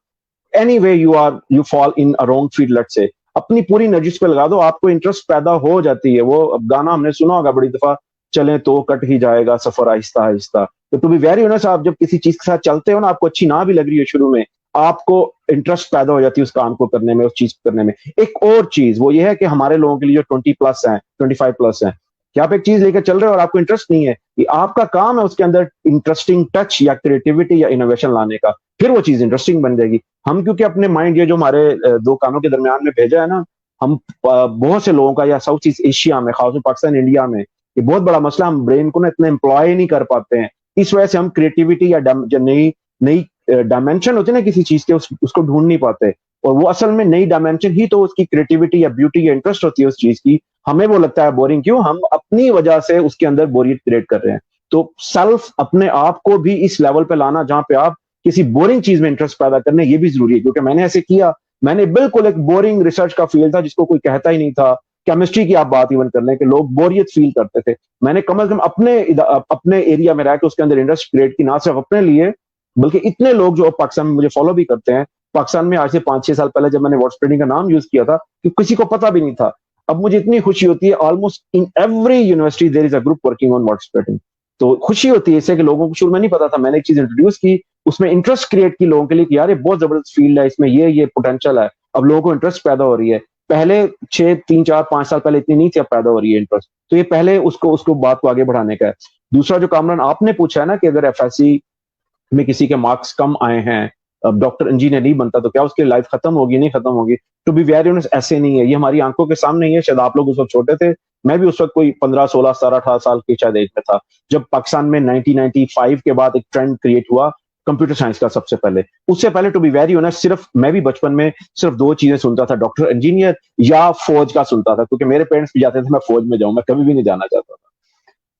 S2: anyway you fall in wrong field, لٹ سے اپنی پوری انرجی پہ لگا دو, آپ کو انٹرسٹ پیدا ہو جاتی ہے. وہ گانا ہم نے سنا ہوگا بڑی دفعہ, چلیں تو کٹ ہی جائے گا سفر آہستہ آہستہ. تو ٹو بی ویری آنیسٹ, آپ جب کسی چیز کے ساتھ چلتے ہو نا, آپ کو اچھی نہ بھی لگ رہی ہے شروع میں, آپ کو انٹرسٹ پیدا ہو جاتی ہے اس کام کو کرنے میں, اس چیز کو کرنے میں. ایک اور چیز وہ یہ ہے کہ ہمارے لوگوں کے لیے جو 20+ ہیں, 25+ ہیں, کہ آپ ایک چیز لے کے چل رہے ہو اور آپ کو انٹرسٹ نہیں ہے, کہ آپ کا کام ہے اس کے اندر انٹرسٹنگ ٹچ یا کریٹیوٹی یا انوویشن لانے کا, پھر وہ چیز انٹرسٹنگ بن جائے گی. ہم کیونکہ اپنے مائنڈ, یہ جو ہمارے 2 کانوں کے درمیان میں بھیجا ہے نا, ہم بہت سے لوگوں کا, یا ساؤتھ ایسٹ ایشیا میں, خاص طور پاکستان انڈیا میں یہ بہت بڑا مسئلہ, ہم برین کو نا اتنا امپلائی نہیں کر پاتے ہیں. اس وجہ سے ہم کریٹیوٹی یا نئی ڈائمینشن ہوتی ہے نا کسی چیز کے, اس کو ڈھونڈ نہیں پاتے. اور وہ اصل میں نئی ڈائمینشن ہی تو اس کی کریٹیوٹی یا بیوٹی یا انٹرسٹ ہوتی ہے اس چیز کی. ہمیں وہ لگتا ہے بورنگ, کیوں؟ ہم اپنی وجہ سے اس کے اندر بوریت کریٹ کر رہے ہیں. تو سیلف اپنے آپ کو بھی اس لیول پہ لانا جہاں پہ آپ کسی بورنگ چیز میں انٹرسٹ پیدا کرنے, یہ بھی ضروری ہے. کیونکہ میں نے ایسے کیا, میں نے بالکل ایک بورنگ ریسرچ کا فیلڈ تھا جس کو کوئی کہتا ہی نہیں تھا, کیمسٹری کی آپ بات ایون کر لیں کہ لوگ بوریت فیل کرتے تھے. میں نے کم از کم اپنے ایریا میں رہ کے اس کے اندر انٹرسٹ کریٹ کی, نہ صرف اپنے لیے بلکہ اتنے لوگ جو پاکستان میں مجھے فالو بھی کرتے ہیں. پاکستان میں آج سے 5-6 سال پہلے جب میں نے واٹر اسپریڈنگ کا نام یوز کیا تھا کہ کسی کو پتا بھی نہیں تھا, اب مجھے اتنی خوشی ہوتی ہے almost in every university there is a group working on water spreading. تو خوشی ہوتی ہے اس سے کہ لوگوں کو شروع میں نہیں پتا تھا, میں نے ایک چیز انٹروڈیوس کی, اس میں انٹرسٹ کریٹ کی لوگوں کے لیے کہ یار یہ بہت زبردست فیلڈ ہے, اس میں یہ پوٹینشیل ہے. اب لوگوں کو انٹرسٹ پیدا ہو رہی ہے, پہلے 3-4-5 سال پہلے اتنی نہیں تھی, اب پیدا ہو رہی ہے انٹرسٹ. تو یہ پہلے اس کو بات کو آگے بڑھانے کا ہے. دوسرا جو کامران آپ نے پوچھا ہے نا کہ اگر ایف ایس سی میں کسی کے مارکس کم آئے ہیں, اب ڈاکٹر انجینئر نہیں بنتا تو کیا اس کی لائف ختم ہوگی؟ نہیں ختم ہوگی. ٹو بی ویری آنیسٹ ایسے نہیں ہے, یہ ہماری آنکھوں کے سامنے ہی ہے. شاید آپ لوگ اس وقت چھوٹے تھے, میں بھی اس وقت کوئی 15-16-17-18 سال کی شاید ایج میں تھا جب پاکستان میں 1995 کے بعد ایک ٹرینڈ کریٹ ہوا کمپیوٹر سائنس کا. سب سے پہلے اس سے پہلے ٹو بی ویری آنیسٹ صرف میں بھی بچپن میں صرف 2 چیزیں سنتا تھا, ڈاکٹر انجینئر یا فوج کا سنتا تھا, کیونکہ میرے پیرنٹس بھی جاتے تھے میں فوج میں جاؤں, میں کبھی بھی نہیں جانا چاہتا تھا.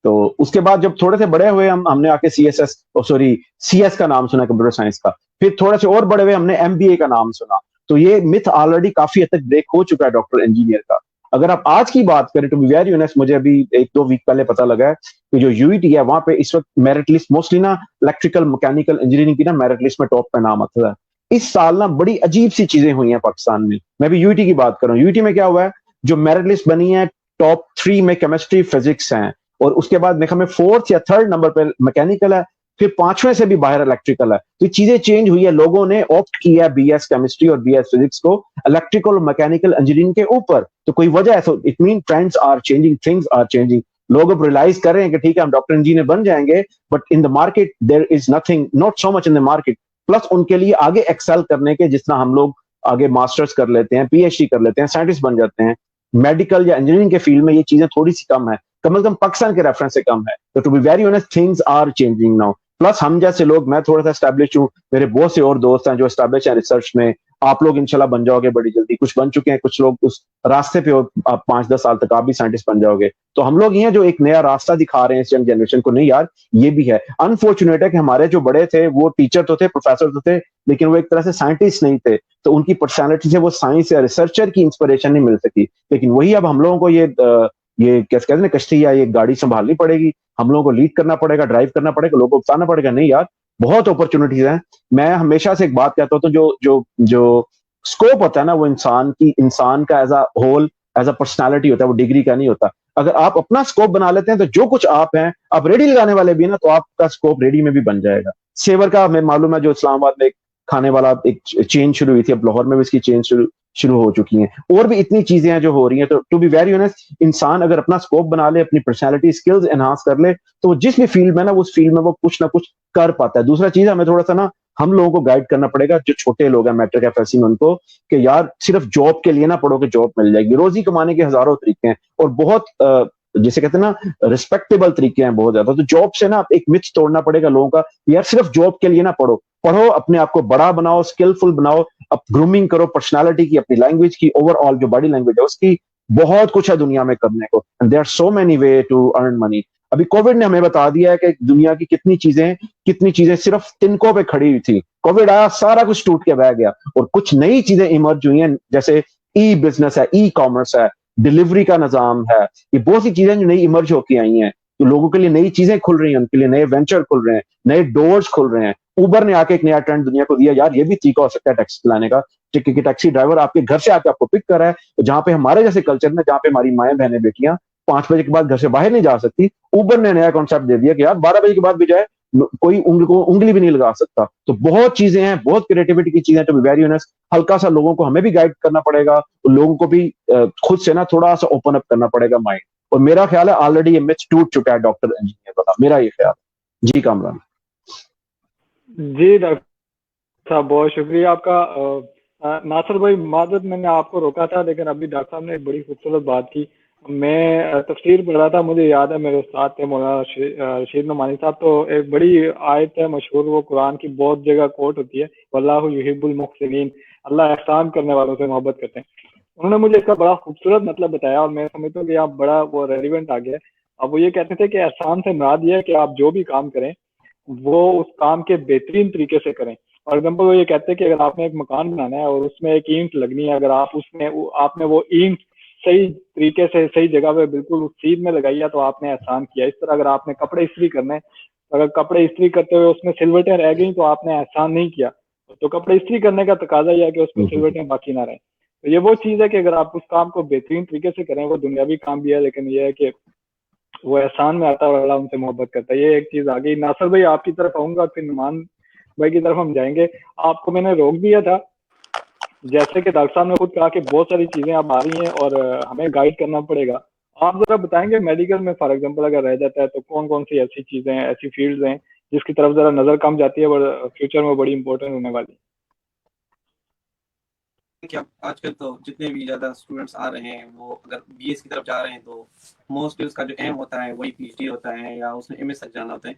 S2: تو اس کے بعد جب تھوڑے سے بڑے ہوئے ہم نے آ کے سی ایس کا نام سنا کمپیوٹر سائنس کا, پھر تھوڑے سے اور بڑے ہوئے ہم نے MBA کا نام سنا. تو یہ متھ آلریڈی کافی حد تک بریک ہو چکا ہے ڈاکٹر انجینئر کا. اگر آپ آج کی بات کریں تو ویری آنیسٹ مجھے ابھی 1-2 ویک پہلے پتا لگا ہے کہ جو UET ہے وہاں پہ اس وقت میرٹ لسٹ موسٹلی نا الیکٹریکل میکینیکل انجینئرنگ کی نا میرٹ لسٹ میں ٹاپ پہ نام آتا ہے. اس سال نا بڑی عجیب سی چیزیں ہوئی ہیں پاکستان میں. میں بھی UET کی بات کر رہا ہوں. UET میں کیا ہوا ہے, جو میرٹ لسٹ بنی ہے ٹاپ 3 میں کیمسٹری فزکس ہیں, اور اس کے بعد میرے خیال میں 4th یا 3rd نمبر پہ میکینیکل ہے, پھر 5ویں سے بھی باہر الیکٹریکل ہے. تو یہ چیزیں چینج ہوئی ہے, لوگوں نے آپٹ کیا ہے BS کیمسٹری اور BS فزکس کو الیکٹریکل اور میکینیکل انجینئرنگ کے اوپر. تو کوئی وجہ ہے, تو it mean trends are changing, things are changing. لوگ اب ریلائز کر رہے ہیں کہ ٹھیک ہے ہم ڈاکٹر انجینئر بن جائیں گے, but in the market there is nothing, not so much in the market. Plus ان کے لیے آگے ایکسل کرنے کے, جس طرح ہم لوگ آگے ماسٹرز کر لیتے ہیں, PhD کر لیتے ہیں, سائنٹسٹ بن جاتے ہیں, میڈیکل یا انجینئرنگ کے فیلڈ میں یہ چیزیں تھوڑی سی کم ہے, کم از کم پاکستان کے ریفرنس سے کم ہے. تو to be very honest things are changing now. Plus ہم جیسے لوگ, میں تھوڑا سا اسٹیبلش ہوں, میرے بہت سے اور دوست ہیں جو اسٹیبلش ہیں ریسرچ میں. آپ لوگ انشاءاللہ بن جاؤ گے بڑی جلدی, کچھ بن چکے ہیں, کچھ لوگ اس راستے پہ ہو, آپ 5-10 سال تک آپ بھی سائنٹسٹ بن جاؤ گے. تو ہم لوگ یہ ہیں جو ایک نیا راستہ دکھا رہے ہیں اس ینگ جنریشن کو. نہیں یار یہ بھی ہے. انفارچونیٹ ہے کہ ہمارے جو بڑے تھے وہ ٹیچر تو تھے, پروفیسر تو تھے, لیکن وہ ایک طرح سے سائنٹسٹ نہیں تھے, تو ان کی پرسنالٹی سے وہ سائنس یا ریسرچر کی انسپریشن نہیں مل سکی. لیکن وہی اب ہم لوگوں کو یہ کیسے کہتے ہیں کشتی یا یہ گاڑی سنبھالنی پڑے گی, ہم لوگوں کو لیڈ کرنا پڑے گا, ڈرائیو کرنا پڑے گا, لوگوں کو بتانا پڑے گا. نہیں یار بہت اپرچونیٹیز ہیں. میں ہمیشہ سے ایک بات کہتا ہوں, تو جو اسکوپ ہوتا ہے نا وہ انسان کا as a whole, as a personality ہوتا ہے, وہ ڈگری کا نہیں ہوتا. اگر آپ اپنا اسکوپ بنا لیتے ہیں تو جو کچھ آپ ہیں, آپ ریڈی لگانے والے بھی نا, تو آپ کا اسکوپ ریڈی میں بھی بن جائے گا. سیور کا ہمیں معلوم ہے جو اسلام آباد میں ایک کھانے والا ایک چین شروع ہوئی تھی, اب لاہور میں بھی اس کی چین شروع ہو چکی ہیں, اور بھی اتنی چیزیں ہیں جو ہو رہی ہیں. تو ٹو بی ویری آنیسٹ انسان اگر اپنا اسکوپ بنا لے, اپنی پرسنالٹی اسکلز انہانس کر لے, تو وہ جس بھی فیلڈ میں نا اس فیلڈ میں وہ کچھ نہ کچھ کر پاتا ہے. دوسرا چیز ہمیں تھوڑا سا نا ہم لوگوں کو گائیڈ کرنا پڑے گا, جو چھوٹے لوگ ہیں میٹرک FSC میں, ان کو کہ یار صرف جاب کے لیے نہ پڑھو کہ جاب مل جائے گی. روزی کمانے کے ہزاروں طریقے ہیں, اور بہت جسے کہتے ہیں نا ریسپیکٹیبل طریقے ہیں بہت زیادہ. تو جاب سے نا ایک متھ توڑنا پڑے گا لوگوں کا, یار صرف جاب کے لیے نہ پڑھو, اپنے آپ کو بڑا بناؤ, اسکلفل بناؤ, اب گرومنگ کرو پرسنالٹی کی, اپنی لینگویج کی, اوور آل جو باڈی لینگویج ہے اس کی. بہت کچھ ہے دنیا میں کرنے کو, there are so many way to earn money. ابھی کووڈ نے ہمیں بتا دیا ہے کہ دنیا کی کتنی چیزیں صرف تنکوں پہ کھڑی ہوئی تھی. کووڈ آیا, سارا کچھ ٹوٹ کے بہ گیا, اور کچھ نئی چیزیں ایمرج ہوئی ہیں, جیسے ای بزنس ہے, ای کامرس ہے, ڈلیوری کا نظام ہے. یہ بہت سی چیزیں جو نئی ایمرج ہو کے آئی ہیں, تو لوگوں کے لیے نئی چیزیں کھل رہی ہیں, ان کے لیے نئے وینچر کھل رہے ہیں, نئے ڈورز کھل رہے ہیں. اوبر نے آ کے ایک نیا ٹرینڈ دنیا کو دیا, یار یہ بھی طریقہ ہو سکتا ہے ٹیکسی چلانے کا, کہ ٹیکسی ڈرائیور آپ کے گھر سے آ کے آپ کو پک کر رہا ہے. جہاں پہ ہمارے جیسے کلچر میں, جہاں پہ ہماری مائیں بہنیں بیٹیاں 5 بجے کے بعد گھر سے باہر نہیں جا سکتی, اوبر نے نیا کانسیپٹ دے دیا کہ یار 12 بجے کے بعد بھی جائے, کوئی انگلی بھی نہیں لگا سکتا. تو بہت چیزیں ہیں, بہت کریٹیوٹی کی چیزیں. ٹو بی ویری آنیسٹ ہلکا سا لوگوں کو ہمیں بھی گائیڈ کرنا پڑے گا, لوگوں کو بھی خود سے نا تھوڑا سا اوپن اپ کرنا پڑے گا مائنڈ. اور میرا خیال ہے آلریڈی یہ متھ ٹوٹ چکا ہے ڈاکٹر انجینئر کا, میرا یہ خیال. جی کامران.
S1: جی ڈاکٹر صاحب بہت شکریہ آپ کا. ناصر بھائی معذرت میں نے آپ کو روکا تھا, لیکن ابھی ڈاکٹر صاحب نے ایک بڑی خوبصورت بات کی. میں تفسیر پڑھ رہا تھا, مجھے یاد ہے میرے استاد تھے مولانا رشید نعمانی صاحب, تو ایک بڑی آیت ہے مشہور, وہ قرآن کی بہت جگہ کوٹ ہوتی ہے, واللہ یحب المحسنین, اللہ احسان کرنے والوں سے محبت کرتے ہیں. انہوں نے مجھے اس کا بڑا خوبصورت مطلب بتایا, اور میں سمجھتا ہوں کہ آپ بڑا وہ ریلیونٹ آ گیا. اب وہ یہ کہتے تھے کہ احسان سے مراد یہ ہے کہ آپ جو بھی کام کریں وہ اس کام کے بہترین طریقے سے کریں. فار ایگزامپل وہ یہ کہتے ہیں کہ اگر آپ نے ایک مکان بنانا ہے اور اس میں ایک اینٹ لگنی ہے, اگر آپ نے وہ اینٹ صحیح طریقے سے صحیح جگہ پہ بالکل اس چیز میں لگائی ہے تو آپ نے احسان کیا. اس طرح اگر آپ نے کپڑے استری کرنے, اگر کپڑے استری کرتے ہوئے اس میں سلوٹیں رہ گئیں تو آپ نے احسان نہیں کیا. تو کپڑے استری کرنے کا تقاضا یہ ہے کہ اس میں سلوٹیں باقی نہ رہیں. تو یہ وہ چیز ہے کہ اگر آپ اس کام کو بہترین طریقے سے کریں, وہ دنیاوی کام بھی ہے لیکن یہ ہے کہ وہ احسان میں آتا ہے اور اللہ ان سے محبت کرتا ہے. یہ ایک چیز آ گئی. ناصر بھائی آپ کی طرف آؤں گا, پھر نعمان بھائی کی طرف ہم جائیں گے. آپ کو میں نے روک دیا تھا, جیسے کہ ڈاکٹر صاحب نے خود کہا کہ بہت ساری چیزیں اب آ رہی ہیں اور ہمیں گائیڈ کرنا پڑے گا. آپ ذرا بتائیں گے میڈیکل میں فار ایگزامپل اگر رہ جاتا ہے تو کون کون سی ایسی چیزیں ہیں, ایسی فیلڈز ہیں جس کی طرف ذرا نظر کم جاتی ہے اور فیوچر میں بڑی امپورٹنٹ ہونے والی.
S4: کہ آج کل تو جتنے بھی زیادہ اسٹوڈنٹس آ رہے ہیں وہ اگر بی ایس کی طرف جا رہے ہیں تو موسٹلی اس کا جو ایم ہوتا ہے وہی پی ایچ ڈی ہوتا ہے یا اس نے ایم ایس تک جانا ہوتا ہے.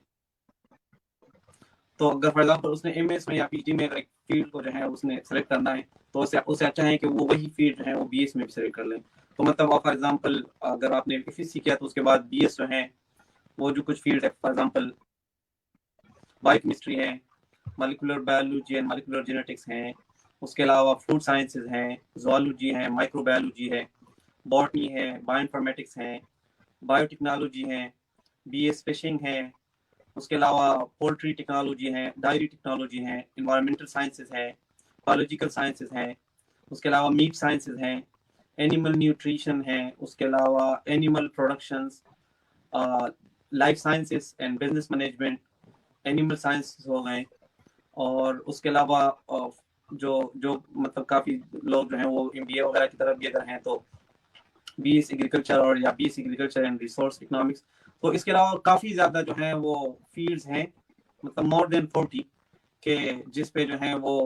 S4: تو اگر فار ایگزامپل اس نے ایم ایس میں یا پی ایچ ڈی میں ایک فیلڈ کو جو ہے اس نے سلیکٹ کرنا ہے تو اسے اچھا ہے کہ وہ وہی فیلڈ جو ہے وہ بی ایس میں بھی سلیکٹ کر لیں. تو مطلب فار ایگزامپل اگر آپ نے ایف ایس سی کیا تو اس کے بعد بی ایس جو ہے وہ جو کچھ فیلڈ ہے فار ایگزامپل بایو کیمسٹری ہے, molecular biology and molecular genetics ہیں, اس کے علاوہ فوڈ سائنسز ہیں, زوالوجی ہے, مائکرو بایولوجی ہے, باٹنی ہے, بایو انفارمیٹکس ہے, بایو ٹیکنالوجی ہے, بی ایس فشنگ ہے, اس کے علاوہ پولٹری ٹیکنالوجی ہے, ڈائری ٹیکنالوجی ہے, انوائرمنٹل سائنسز ہے, بایولوجیکل سائنسز ہیں, اس کے علاوہ میٹ سائنسز ہیں, اینیمل نیوٹریشن ہے, اس کے علاوہ animal productions, life sciences and business management, animal sciences ہو گئے. اور اس کے علاوہ جو مطلب کافی لوگ جو ہیں وہ ایم بی اے وغیرہ کی طرف بھی اگر ہیں تو بی ایس ایگریکلچر اور یا B S agriculture and resource economics. تو اس کے علاوہ کافی زیادہ جو ہیں وہ فیلڈز ہیں, مطلب مور دین 40 کہ جس پہ جو ہیں وہ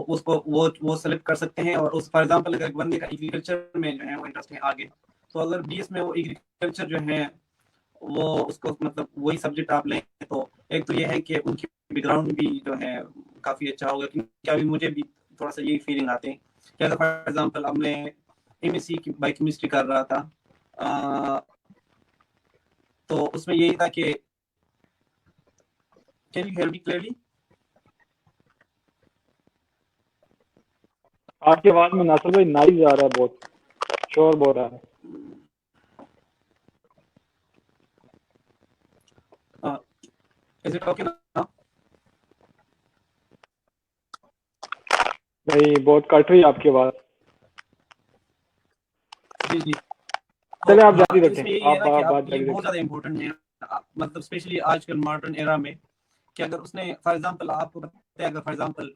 S4: اس کو وہ سلیکٹ کر سکتے ہیں. اور اس فار ایگزامپل اگر ایک بندے کا ایگریکلچر میں جو ہے وہ انٹرسٹ ہے آگے, تو اگر بی ایس میں وہ ایگریکلچر جو ہے وہ اس کو مطلب وہی سبجیکٹ آپ لیں تو ایک تو یہ ہے کہ ان کی بیک گراؤنڈ بھی جو ہے کافی اچھا ہوگا. کیونکہ ابھی مجھے بھی تھوڑا سا یہی فیلنگ آتے ہیں کہ اگر فار ایگزامپل اب میں ایم ایس سی کی بایو کیمسٹری کر رہا تھا تو اس میں یہی تھا کہ can you hear me clearly,
S1: آپ کی آواز میں ناصر بھائی نائز آ رہا ہے, بہت شور بہت آ رہا ہے.
S4: is it okay now?
S1: نہیں, بہت کٹ رہی ہے آپ کی آواز.
S4: جی جی
S1: چلے آپ جاری
S4: اس
S1: رکھیں,
S4: میں یہی ہے
S1: آپ
S4: نا کہ
S1: بات
S4: آپ
S1: جاری
S4: یہ بہت
S1: رکھیں.
S4: زیادہ امپورٹنٹ ہے, مطلب اسپیشلی آج کل ماڈرن ایرا میں کہ اگر اس نے فار ایگزامپل آپ کو پتہ ہے, اگر فار ایگزامپل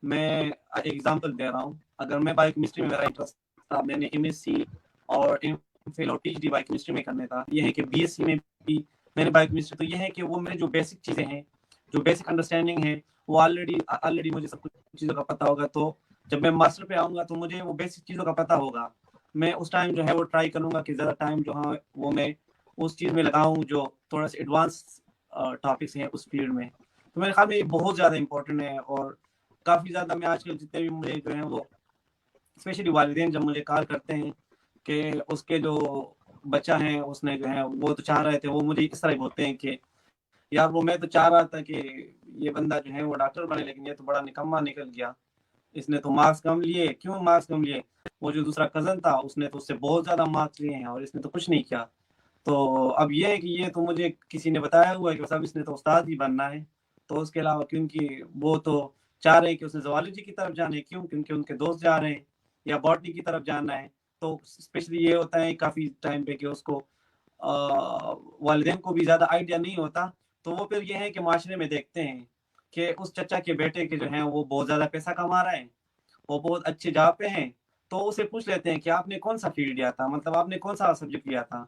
S4: میں ایگزامپل دے رہا ہوں, اگر میں بایو کیمسٹری میں میرا انٹرسٹ تھا, میں نے ایم ایس سی اور ایم فل اور P H D biochemistry میں کرنے تھا. یہ ہے کہ بی ایس سی میں بھی میں نے بایو کیمسٹری, تو یہ ہے کہ وہ میرے جو بیسک چیزیں ہیں, جو بیسک انڈرسٹینڈنگ ہے وہ آلریڈی مجھے سب کچھ چیزوں کا پتہ ہوگا. تو جب میں ماسٹر پہ آؤں گا تو مجھے وہ بیسک چیزوں کا پتہ ہوگا. میں اس ٹائم جو ہے وہ ٹرائی کروں گا کہ زیادہ ٹائم جو ہے وہ میں اس چیز میں لگاؤں جو تھوڑا سا ایڈوانس ٹاپکس ہیں اس فیلڈ میں. تو میرے خیال میں یہ بہت زیادہ امپورٹنٹ ہے. اور کافی زیادہ میں آج کل جتنے بھی مجھے جو ہیں وہ اسپیشلی والدین جب مجھے کال کرتے ہیں کہ اس کے جو بچہ ہیں اس نے جو ہے وہ تو چاہ رہے تھے, وہ مجھے اس طرح بولتے ہیں کہ یار وہ میں تو چاہ رہا تھا کہ یہ بندہ جو ہے وہ ڈاکٹر بنے, لیکن یہ تو بڑا نکما نکل گیا, اس نے تو مارکس کم لیے. کیوں مارکس کم لیے؟ وہ جو دوسرا کزن تھا اس نے تو اس سے بہت زیادہ مارکس لیے ہیں اور اس نے تو کچھ نہیں کیا. تو اب یہ ہے کہ یہ تو مجھے کسی نے بتایا ہوا ہے کہ صاحب اس نے تو استاد ہی بننا ہے. تو اس کے علاوہ کیونکہ وہ تو چاہ رہے ہیں کہ اس نے زوالوجی کی طرف جانا ہے, کیوں کیونکہ ان کے دوست جا رہے ہیں, یا باٹنی کی طرف جانا ہے. تو اسپیشلی یہ ہوتا ہے کافی ٹائم پہ کہ اس کو والدین کو بھی زیادہ آئیڈیا نہیں ہوتا. تو وہ پھر یہ ہے کہ معاشرے میں دیکھتے ہیں کہ اس چچا کے بیٹے کے جو ہیں وہ بہت زیادہ پیسہ کما رہا ہے, وہ بہت اچھے جگہ پہ ہیں, تو اسے پوچھ لیتے ہیں کہ آپ نے کون سا فیلڈ لیا تھا, مطلب آپ نے کون سا سبجیکٹ لیا تھا.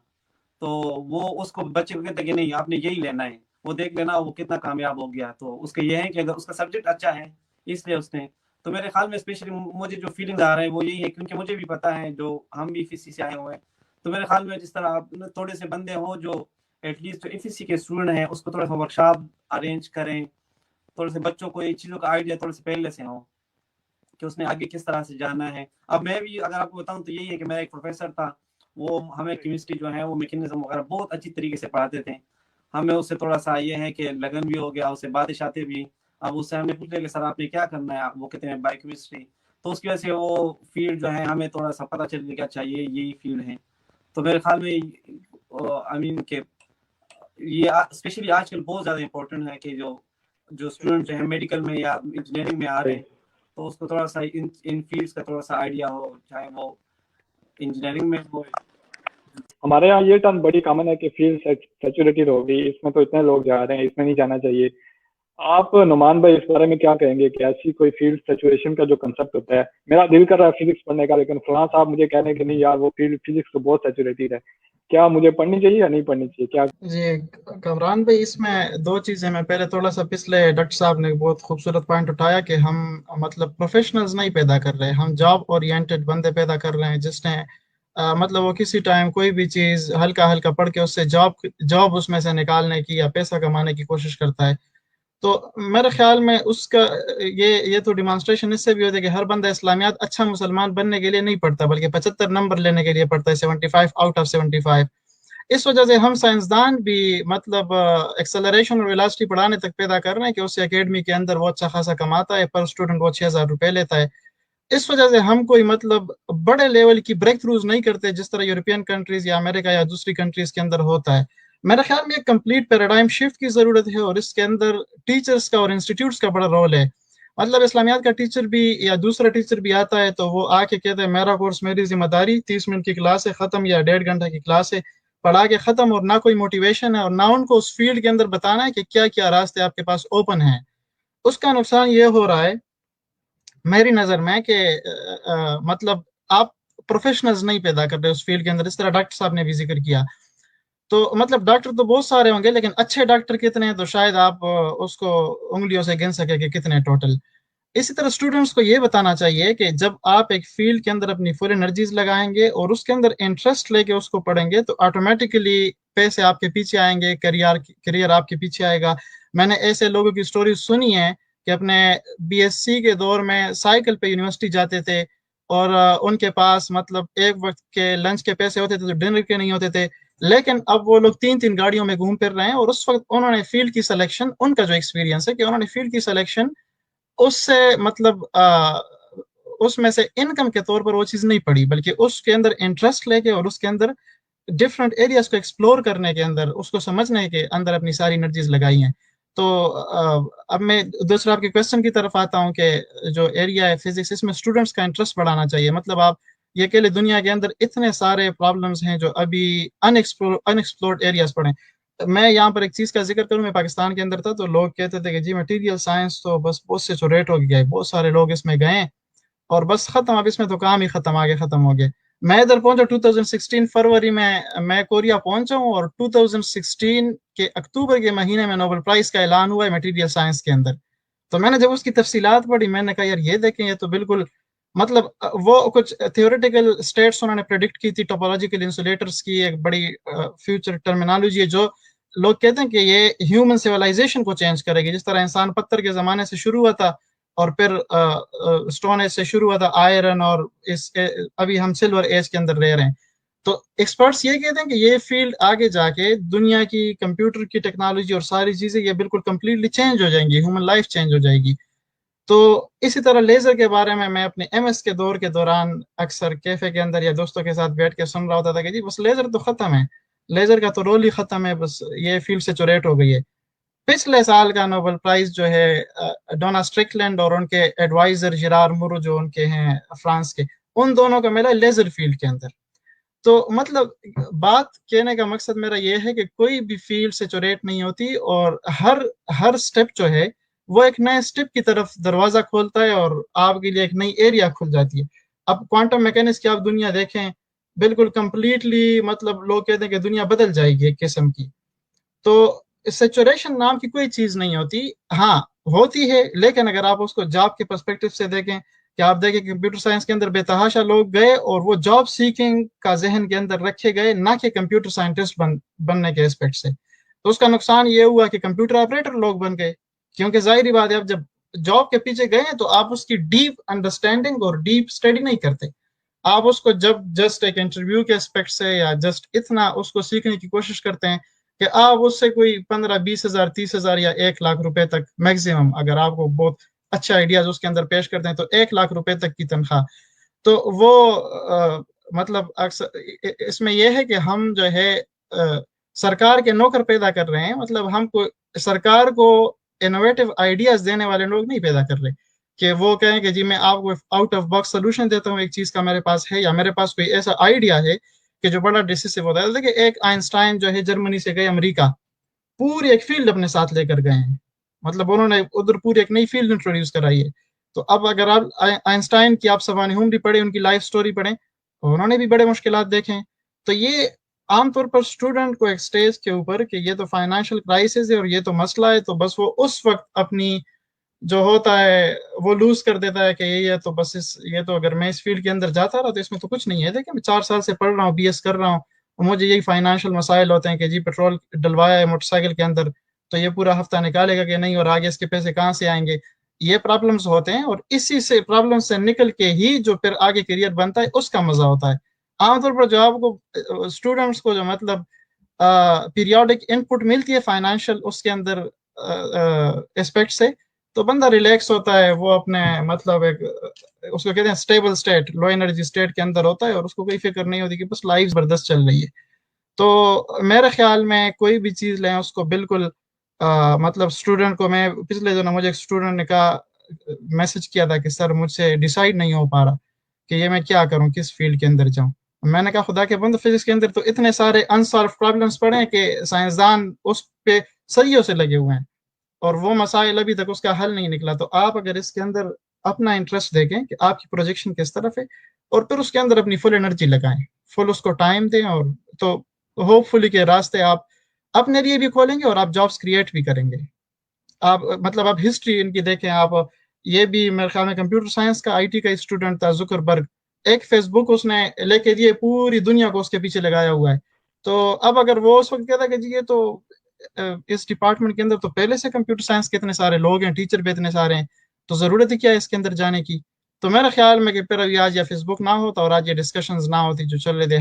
S4: تو وہ اس کو بچے کو کہتے ہیں کہ نہیں آپ نے یہی لینا ہے, وہ دیکھ لینا وہ کتنا کامیاب ہو گیا. تو اس کا یہ ہے کہ اگر اس کا سبجیکٹ اچھا ہے اس لیے اس نے, تو میرے خیال میں اسپیشلی مجھے جو فیلنگ آ رہا ہے وہ یہی ہے, کیونکہ مجھے بھی پتا ہے جو ہم بھی ایف ایس سی سے آئے ہوئے ہیں. تو میرے خیال میں جس طرح آپ تھوڑے سے بندے ہوں جو at least F S C کے اسٹوڈنٹ ہیں, اس کو تھوڑا سا ورکشاپ ارینج کریں, تھوڑے سے بچوں کو یہ چیزوں کا آئیڈیا تھوڑے سے پہلے سے ہو کہ اس نے آگے کس طرح سے جانا ہے. اب میں بھی اگر آپ کو بتاؤں تو یہی ہے کہ میرا ایک پروفیسر تھا, وہ ہمیں کیمسٹری جو ہے وہ میکینزم وغیرہ بہت اچھی طریقے سے پڑھاتے تھے. ہمیں اس سے تھوڑا سا یہ ہے کہ لگن بھی ہو گیا, اس سے باتیں شاتیں بھی. اب اس سے ہم نے پوچھ لیا کہ سر آپ نے کیا کرنا ہے, وہ کہتے ہیں بایو کیمسٹری. تو اس کی وجہ سے وہ فیلڈ جو ہے ہمیں تھوڑا سا پتہ چل گیا کہ اچھا یہی فیلڈ ہے. تو میرے خیال میں آئی مین کہ یہ اسپیشلی آج کل بہت زیادہ امپورٹنٹ ہے کہ جو اسٹوڈنٹ جو ہے میڈیکل میں یا انجینئرنگ میں آ رہے ہیں تو اس کو تھوڑا سا ان فیلڈس کا تھوڑا سا آئیڈیا ہو, چاہے وہ انجینئرنگ میں ہو.
S1: ہمارے یہاں یہ ٹرم بڑی کامن ہے کہ فیلڈ سیچوریٹی ہوگی, اس میں تو اتنے لوگ جا رہے ہیں, اس میں نہیں جانا چاہیے. آپ نعمان بھائی اس بارے میں کیا کہیں گے کہ ایسی کوئی فیلڈ سیچوریشن کا جو کنسیپٹ ہوتا ہے, میرا دل کر رہا ہے فزکس پڑھنے کا, لیکن فلاں صاحب مجھے کہہ رہے ہیں کہ نہیں یار وہ فیلڈ فزکس تو بہت سیچوریٹیڈ ہے, کیا مجھے پڑھنی چاہیے یا نہیں پڑھنی چاہیے؟ کیا
S3: جی کامران بھائی, اس میں دو چیزیں میں پہلے تھوڑا سا پچھلے ڈاکٹر صاحب نے بہت خوبصورت پوائنٹ اٹھایا کہ ہم مطلب پروفیشنلز نہیں پیدا کر رہے, ہم جاب اورینٹڈ بندے پیدا کر رہے ہیں جس نے مطلب وہ کسی ٹائم کوئی بھی چیز ہلکا ہلکا پڑھ کے اس سے جاب اس میں سے نکالنے کی یا پیسہ کمانے کی کوشش کرتا ہے. تو میرے خیال میں اس کا یہ تو ڈیمانسٹریشن اس سے بھی ہوتا ہے کہ ہر بندہ اسلامیات اچھا مسلمان بننے کے لیے نہیں پڑھتا, بلکہ 75 نمبر لینے کے لیے پڑھتا ہے, 75 آؤٹ آف 75. اس وجہ سے ہم سائنسدان بھی مطلب ایکسلریشن اور ویلاسٹی پڑھانے تک پیدا کر رہے ہیں کہ اس اکیڈمی کے اندر وہ اچھا خاصا کماتا ہے, پر اسٹوڈنٹ وہ 6,000 روپے لیتا ہے. اس وجہ سے ہم کوئی مطلب بڑے لیول کی بریک تھروز نہیں کرتے جس طرح یورپین کنٹریز یا امریکہ یا دوسری کنٹریز کے اندر ہوتا ہے. میرے خیال میں ایک کمپلیٹ پیراڈائم شفٹ کی ضرورت ہے, اور اس کے اندر ٹیچرز کا اور انسٹیٹیوٹس کا بڑا رول ہے. مطلب اسلامیات کا ٹیچر بھی یا دوسرا ٹیچر بھی آتا ہے تو وہ آ کے کہتے ہیں میرا کورس میری ذمہ داری, 30 منٹ کی کلاس ہے ختم یا 1.5 گھنٹہ کی کلاس ہے, پڑھا کے ختم, اور نہ کوئی موٹیویشن ہے اور نہ ان کو اس فیلڈ کے اندر بتانا ہے کہ کیا کیا راستے آپ کے پاس اوپن ہیں. اس کا نقصان یہ ہو رہا ہے میری نظر میں کہ مطلب آپ پروفیشنلز نہیں پیدا کر رہے اس فیلڈ کے اندر, اس طرح ڈاکٹر صاحب نے بھی ذکر کیا. تو مطلب ڈاکٹر تو بہت سارے ہوں گے, لیکن اچھے ڈاکٹر کتنے ہیں تو شاید آپ اس کو انگلیوں سے گن سکے کہ کتنے ٹوٹل. اسی طرح اسٹوڈنٹس کو یہ بتانا چاہیے کہ جب آپ ایک فیلڈ کے اندر اپنی فل انرجیز لگائیں گے اور اس کے اندر انٹرسٹ لے کے اس کو پڑھیں گے تو آٹومیٹیکلی پیسے آپ کے پیچھے آئیں گے, کریئر آپ کے پیچھے آئے گا. میں نے ایسے لوگوں کی سٹوری سنی ہے کہ اپنے بی ایس سی کے دور میں سائیکل پہ یونیورسٹی جاتے تھے, اور ان کے پاس مطلب ایک وقت کے لنچ کے پیسے ہوتے تھے تو ڈنر کے نہیں ہوتے تھے, لیکن اب وہ لوگ 3 گاڑیوں میں گھوم پھر رہے ہیں. اور اس وقت انہوں نے فیلڈ کی سلیکشن, ان کا جو ایکسپیرینس ہے کہ انہوں نے فیلڈ کی سلیکشن اس سے مطلب اس میں سے انکم کے طور پر وہ چیز نہیں پڑی, بلکہ اس کے اندر انٹرسٹ لے کے اور اس کے اندر ڈفرینٹ ایریاز کو ایکسپلور کرنے کے اندر, اس کو سمجھنے کے اندر اپنی ساری انرجیز لگائی ہیں. تو اب میں دوسرا آپ کے کویسچن کی طرف آتا ہوں کہ جو ایریا ہے فزکس, اس میں اسٹوڈنٹس کا انٹرسٹ بڑھانا چاہیے. مطلب آپ یہ کہ دنیا کے اندر اتنے سارے پرابلمز ہیں جو ابھی انیکسپلورڈ ایریاز پڑھیں. میں یہاں پر ایک چیز کا ذکر کروں, میں پاکستان کے اندر تھا تو لوگ کہتے تھے کہ جی مٹیریل سائنس تو بس بہت سے ریٹ ہو گیا ہے, بہت سارے لوگ اس میں گئے اور بس ختم, اب اس میں تو کام ہی ختم, آگے ختم ہو گئے. میں ادھر پہنچا 2016 فروری میں کوریا پہنچا ہوں, اور 2016 کے اکتوبر کے مہینے میں نوبل پرائز کا اعلان ہوا ہے میٹیریل سائنس کے اندر. تو میں نے جب اس کی تفصیلات پڑھی میں نے کہا یار یہ دیکھیں, یہ تو بالکل مطلب وہ کچھ تھیوریٹیکل اسٹیٹس انہوں نے پریڈکٹ کی تھی, ٹوپولوجیکل انسولیٹرز کی ایک بڑی فیوچر ٹرمینالوجی ہے جو لوگ کہتے ہیں کہ یہ ہیومن سیولائزیشن کو چینج کرے گی. جس طرح انسان پتھر کے زمانے سے شروع ہوا تھا اور پھر اسٹون ایج سے شروع ہوا تھا, آئرن, اور ابھی ہم سلور ایج کے اندر رہ رہے ہیں. تو ایکسپرٹس یہ کہتے ہیں کہ یہ فیلڈ آگے جا کے دنیا کی کمپیوٹر کی ٹیکنالوجی اور ساری چیزیں یہ بالکل کمپلیٹلی چینج ہو جائیں گی, ہیومن لائف چینج ہو جائے گی. تو اسی طرح لیزر کے بارے میں اپنے ایم ایس کے دور کے دوران اکثر کیفے کے اندر یا دوستوں کے ساتھ بیٹھ کے سن رہا ہوتا تھا کہ جی بس لیزر تو ختم ہے, لیزر کا تو رول ہی ختم ہے, بس یہ فیلڈ سیچوریٹ ہو گئی ہے. پچھلے سال کا نوبل پرائز جو ہے ڈونا اسٹرکلینڈ اور ان کے ایڈوائزر جرار مورو جو ان کے ہیں فرانس کے, ان دونوں کا ملا لیزر فیلڈ کے اندر. تو مطلب بات کہنے کا مقصد میرا یہ ہے کہ کوئی بھی فیلڈ سیچوریٹ نہیں ہوتی, اور ہر سٹیپ جو ہے وہ ایک نئے سٹیپ کی طرف دروازہ کھولتا ہے اور آپ کے لیے ایک نئی ایریا کھل جاتی ہے. اب کوانٹم میکینکس کی آپ دنیا دیکھیں, بالکل کمپلیٹلی مطلب لوگ کہتے ہیں کہ دنیا بدل جائے گی ایک قسم کی. تو سیچوریشن نام کی کوئی چیز نہیں ہوتی, ہاں ہوتی ہے, لیکن اگر آپ اس کو جاب کے پرسپیکٹو سے دیکھیں کہ آپ دیکھیں کمپیوٹر سائنس کے اندر بے تحاشا لوگ گئے اور وہ جاب سیکنگ کا ذہن کے اندر رکھے گئے, نہ کہ کمپیوٹر سائنٹسٹ بننے کے اسپیکٹ سے. تو اس کا نقصان یہ ہوا کہ کمپیوٹر آپریٹر لوگ بن گئے, کیونکہ ظاہری بات ہے اب جب جاب کے پیچھے گئے ہیں تو آپ اس کی ڈیپ انڈرسٹینڈنگ اور ڈیپ اسٹڈی نہیں کرتے. آپ اس کو جب جسٹ ایک انٹرویو کے اسپیکٹ سے یا جسٹ اتنا اس کو سیکھنے کی کوشش کرتے ہیں کہ آپ اس سے کوئی 15-20 ہزار 30 ہزار یا 1 لاکھ روپے تک میکسیمم, اگر آپ کو بہت اچھے آئیڈیاز اس کے اندر پیش کرتے ہیں تو 1 لاکھ روپے تک کی تنخواہ. تو وہ مطلب اکثر اس میں یہ ہے کہ ہم جو ہے سرکار کے نوکر پیدا کر رہے ہیں. مطلب ہم کو سرکار کو انوویٹو آئیڈیاز دینے والے لوگ نہیں پیدا کر رہے کہ وہ کہیں کہ جی میں آپ کو آؤٹ آف باکس سولوشن دیتا ہوں ایک چیز کا میرے پاس ہے, یا میرے پاس کوئی ایسا آئیڈیا ہے کہ جو بڑا ڈیسیسو ہوتا ہے. دیکھیں ایک آئنسٹائن جو ہے جرمنی سے گئے امریکہ, پوری ایک فیلڈ اپنے ساتھ لے کر گئے ہیں. مطلب انہوں نے ادھر پوری ایک نئی فیلڈ انٹروڈیوس کرائی ہے. تو اب اگر آپ آئنسٹائن کی آپ سوانح عمری پڑھیں, ان کی لائف سٹوری پڑھیں, انہوں نے بھی بڑے مشکلات دیکھے ہیں. تو یہ عام طور پر اسٹوڈنٹ کو ایک سٹیج کے اوپر کہ یہ تو فائنینشیل کرائسس ہے اور یہ تو مسئلہ ہے, تو بس وہ اس وقت اپنی جو ہوتا ہے وہ لوز کر دیتا ہے کہ یہ تو بس یہ تو اگر میں اس فیلڈ کے اندر جاتا رہا تو اس میں تو کچھ نہیں ہے. دیکھیں میں 4 سال سے پڑھ رہا ہوں, BS کر رہا ہوں, اور مجھے یہی فائنینشیل مسائل ہوتے ہیں کہ جی پیٹرول ڈلوایا ہے موٹر سائیکل کے اندر تو یہ پورا ہفتہ نکالے گا کہ نہیں, اور آگے اس کے پیسے کہاں سے آئیں گے. یہ پرابلمز ہوتے ہیں, اور اسی سے پرابلم سے نکل کے ہی جو پھر آگے کیریئر بنتا ہے اس کا مزہ ہوتا ہے. عام طور پر جو آپ کو اسٹوڈنٹس کو جو مطلب پیریوڈک ان پٹ ملتی ہے فائنینشیل اس کے اندر اسپیکٹ سے, تو بندہ ریلیکس ہوتا ہے, وہ اپنے مطلب ایک اس کو کہتے ہیں stable state, low energy state کے اندر ہوتا ہے, اور اس کو کوئی فکر نہیں ہوتی کہ بس لائف زبردست چل رہی ہے. تو میرے خیال میں کوئی بھی چیز لیں اس کو بالکل مطلب اسٹوڈنٹ کو, میں پچھلے دنوں مجھے ایک اسٹوڈنٹ نے کہا, میسج کیا تھا کہ سر مجھ سے ڈیسائیڈ نہیں ہو پا رہا کہ یہ میں کیا کروں, کس فیلڈ کے اندر جاؤں. میں نے کہا خدا کے بندو, فزکس کے اندر تو اتنے سارے انسالو پرابلمس پڑے ہیں کہ سائنسدان اس پہ صدیوں سے لگے ہوئے ہیں اور وہ مسائل ابھی تک اس کا حل نہیں نکلا. تو آپ اگر اس کے اندر اپنا انٹرسٹ دیکھیں کہ آپ کی پروجیکشن کس طرف ہے, اور پھر اس کے اندر اپنی فل انرجی لگائیں, فل اس کو ٹائم دیں, اور تو ہوپ فلی کے راستے آپ اپنے لیے بھی کھولیں گے اور آپ جابس کریٹ بھی کریں گے. آپ مطلب آپ ہسٹری ان کی دیکھیں, آپ یہ بھی میرے خیال میں کمپیوٹر سائنس کا IT کا اسٹوڈنٹ تھا زکر برگ, ایک فیس بک اس نے لے کے دیے, پوری دنیا کو اس کے پیچھے لگایا ہوا ہے. تو اب اگر وہ اس وقت کہتا کہ جی یہ تو اس ڈپارٹمنٹ کے اندر تو پہلے سے کمپیوٹر سائنس کے اتنے سارے لوگ ہیں, ٹیچر بھی اتنے سارے ہیں, تو ضرورت ہی کیا ہے اس کے اندر جانے کی. تو میرے خیال میں کہ پھر ابھی آج یہ فیس بک نہ ہوتا اور آج یہ ڈسکشنز نہ ہوتی جو چل رہے تھے,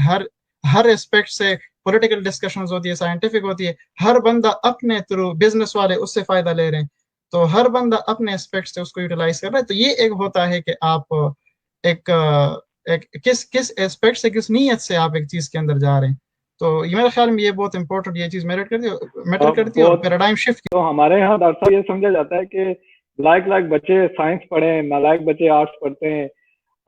S3: ہر اسپیکٹ سے پولیٹیکل ڈسکشنز ہوتی ہے, سائنٹیفک ہوتی ہے, ہر بندہ اپنے تھرو, بزنس والے اس سے فائدہ لے رہے ہیں, تو ہر بندہ اپنے اسپیکٹ سے اس کو یوٹیلائز کر رہا ہے. تو یہ ایک ہوتا ہے کہ آپ ایک کس اسپیکٹ سے, کس نیت سے آپ ایک چیز کے اندر جا رہے ہیں. تو یہ میرے خیال میں یہ بہت امپورٹنٹ یہ چیز میٹر کرتی ہے, اور پیراڈائم شفٹ.
S1: تو ہمارے یہاں ڈاکٹر صاحب یہ سمجھا جاتا ہے کہ لائق بچے سائنس پڑھیں, نالائق بچے آرٹس پڑھتے ہیں,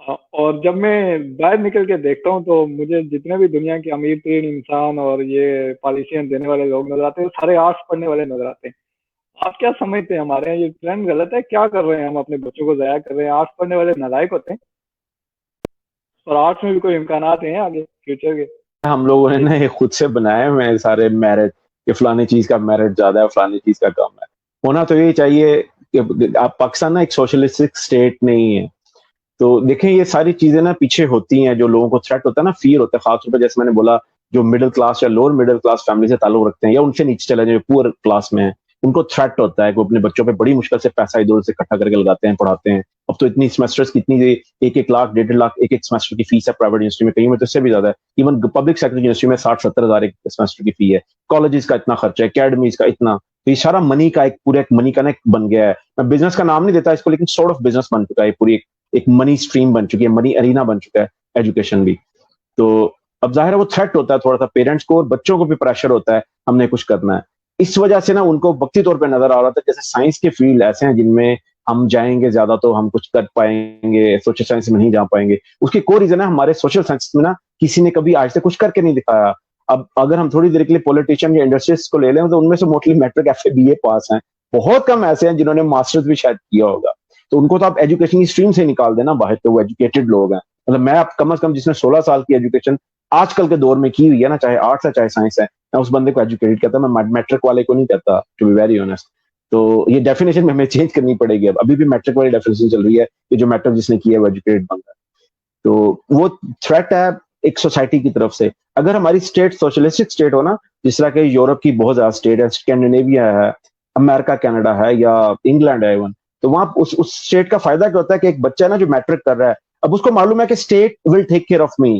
S1: اور جب میں باہر نکل کے دیکھتا ہوں تو مجھے جتنے بھی دنیا کے امیر ترین انسان اور یہ پالیسیاں دینے والے لوگ نظر آتے ہیں, سارے آرٹس پڑھنے والے نظر آتے ہیں. آپ کیا سمجھتے ہیں, ہمارے یہاں یہ ٹرینڈ غلط ہے, کیا کر رہے ہیں ہم, اپنے بچوں کو ضائع کر رہے ہیں, آرٹس پڑھنے والے نالائق ہوتے ہیں, اور آرٹس میں بھی کوئی امکانات ہیں آگے فیوچر کے؟
S2: ہم لوگوں نے نا یہ خود سے بنائے ہوئے سارے میرٹ, کہ فلانی چیز کا میرٹ زیادہ ہے, فلانی چیز کا کم ہے. ہونا تو یہ چاہیے کہ آپ پاکستان نا ایک سوشلسٹک اسٹیٹ نہیں ہے, تو دیکھیں یہ ساری چیزیں نا پیچھے ہوتی ہیں. جو لوگوں کو تھریٹ ہوتا ہے نا, فیئر ہوتا ہے, خاص طور پہ جیسے میں نے بولا جو مڈل کلاس یا لوور مڈل کلاس فیملی سے تعلق رکھتے ہیں, یا ان سے نیچے چلے جو پور کلاس میں ہیں, ان کو تھریٹ ہوتا ہے کہ وہ اپنے بچوں پہ بڑی مشکل سے پیسہ ادھر سے اکٹھا کر کے لگاتے ہیں, پڑھاتے ہیں. اب تو اتنی سیمسٹرز کی اتنی 1 لاکھ 1.5 لاکھ ایک سیمسٹر کی فیس ہے پرائیویٹ یونیورسٹی میں, کہیں میں تو اس سے بھی زیادہ ہے. ایون پبلک سیکٹر یونیورسٹی میں 60-70 ہزار ایک سیمسٹر کی فی ہے. کالجز کا اتنا خرچہ ہے, اکیڈمیز کا اتنا, تو یہ سارا منی کا ایک پورا ایک منی کا نا بن گیا ہے. میں بزنس کا نام نہیں دیتا اس کو, لیکن سورٹ آف بزنس بن چکا ہے, پوری ایک منی اسٹریم بن چکی ہے, منی ارینا بن چکا ہے ایجوکیشن بھی. تو اب ظاہر ہے وہ تھریٹ ہوتا ہے تھوڑا سا پیرنٹس کو, اور بچوں کو بھی پریشر ہوتا ہے ہم نے کچھ کرنا ہے. اس وجہ سے نا ان کو وقتی طور پہ نظر آ رہا تھا جیسے سائنس کے فیلڈ ایسے ہیں جن میں ہم جائیں گے زیادہ تو ہم کچھ کر پائیں گے, سوشل سائنس میں نہیں جا پائیں گے. اس کی کوئی ریزن ہے ہمارے سوشل سائنس میں نا کسی نے کبھی آج سے کچھ کر کے نہیں دکھایا. اب اگر ہم تھوڑی دیر کے لیے پولیٹیشین یا انڈسٹریز کو لے لیں تو ان میں سے موسٹلی میٹرک FA BA پاس ہیں, بہت کم ایسے ہیں جنہوں نے ماسٹرز بھی شاید کیا ہوگا. تو ان کو تو آپ ایجوکیشن کی اسٹریم سے نکال دینا باہر, تو وہ ایجوکیٹڈ لوگ ہیں. مطلب میں اب کم از کم جس نے 16 سال کی ایجوکیشن آج کل کے دور میں کی ہوئی ہے نا, چاہے آرٹس ہے چاہے سائنس ہے, میں اس بندے کو ایجوکیٹڈ کہتا ہوں, میں میٹرک والے کو نہیں کہتا, ٹو بی ویری آنیسٹ. تو یہ ڈیفینیشن میں ہمیں چینج کرنی پڑے گی. ابھی بھی میٹرک والی ڈیفینیشن چل رہی ہے کہ جو میٹرک جس نے کیا ہے وہ ایجوکیٹڈ بنتا ہے. تو وہ تھریٹ ہے ایک سوسائٹی کی طرف سے. اگر ہماری اسٹیٹ سوشلسٹک اسٹیٹ ہو نا, جس طرح کہ یورپ کی بہت زیادہ اسٹیٹ ہے, اسکینڈینیویا ہے, امریکہ کینیڈا ہے, یا انگلینڈ ہے ایون, تو وہاں اس اسٹیٹ کا فائدہ کیا ہوتا ہے کہ ایک بچہ نا جو میٹرک کر رہا ہے, اب اس کو معلوم ہے کہ state will take care of me,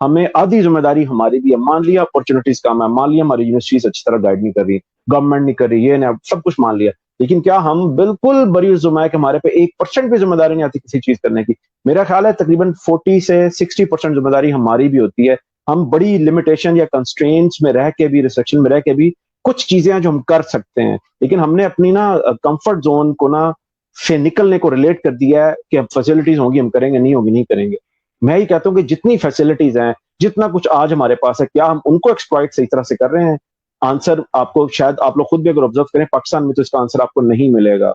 S2: ہمیں آدھی ذمہ داری ہماری بھی ہے. مان لیا اپرچونیٹیز کم ہے, مان لیا ہماری یونیورسٹیز اچھی طرح گائیڈ نہیں کر رہی, گورنمنٹ نہیں کر رہی, یہ نہیں, سب کچھ مان لیا, لیکن کیا ہم بالکل بری ذمہ ہے کہ ہمارے پہ 1% بھی ذمہ داری نہیں آتی کسی چیز کرنے کی؟ میرا خیال ہے تقریباً 40 سے 60% ذمہ داری ہماری بھی ہوتی ہے. ہم بڑی لمیٹیشن یا کنسٹرینٹس میں رہ کے بھی, ریسٹرکشن میں رہ کے بھی کچھ چیزیں ہیں جو ہم کر سکتے ہیں, لیکن ہم نے اپنی نا کمفرٹ زون کو نا سے نکلنے کو ریلیٹ کر دیا ہے کہ فیسلٹیز ہوں گی ہم کریں گے, نہیں ہوگی نہیں کریں گے. میں ہی کہتا ہوں کہ جتنی فیسلٹیز ہیں, جتنا کچھ آج ہمارے پاس ہے, کیا ہم ان کو ایکسپلائٹ صحیح طرح سے کر رہے ہیں؟ آنسر آپ کو شاید آپ لوگ خود بھی اگر آبزرو کریں پاکستان میں تو اس کا آنسر آپ کو نہیں ملے گا.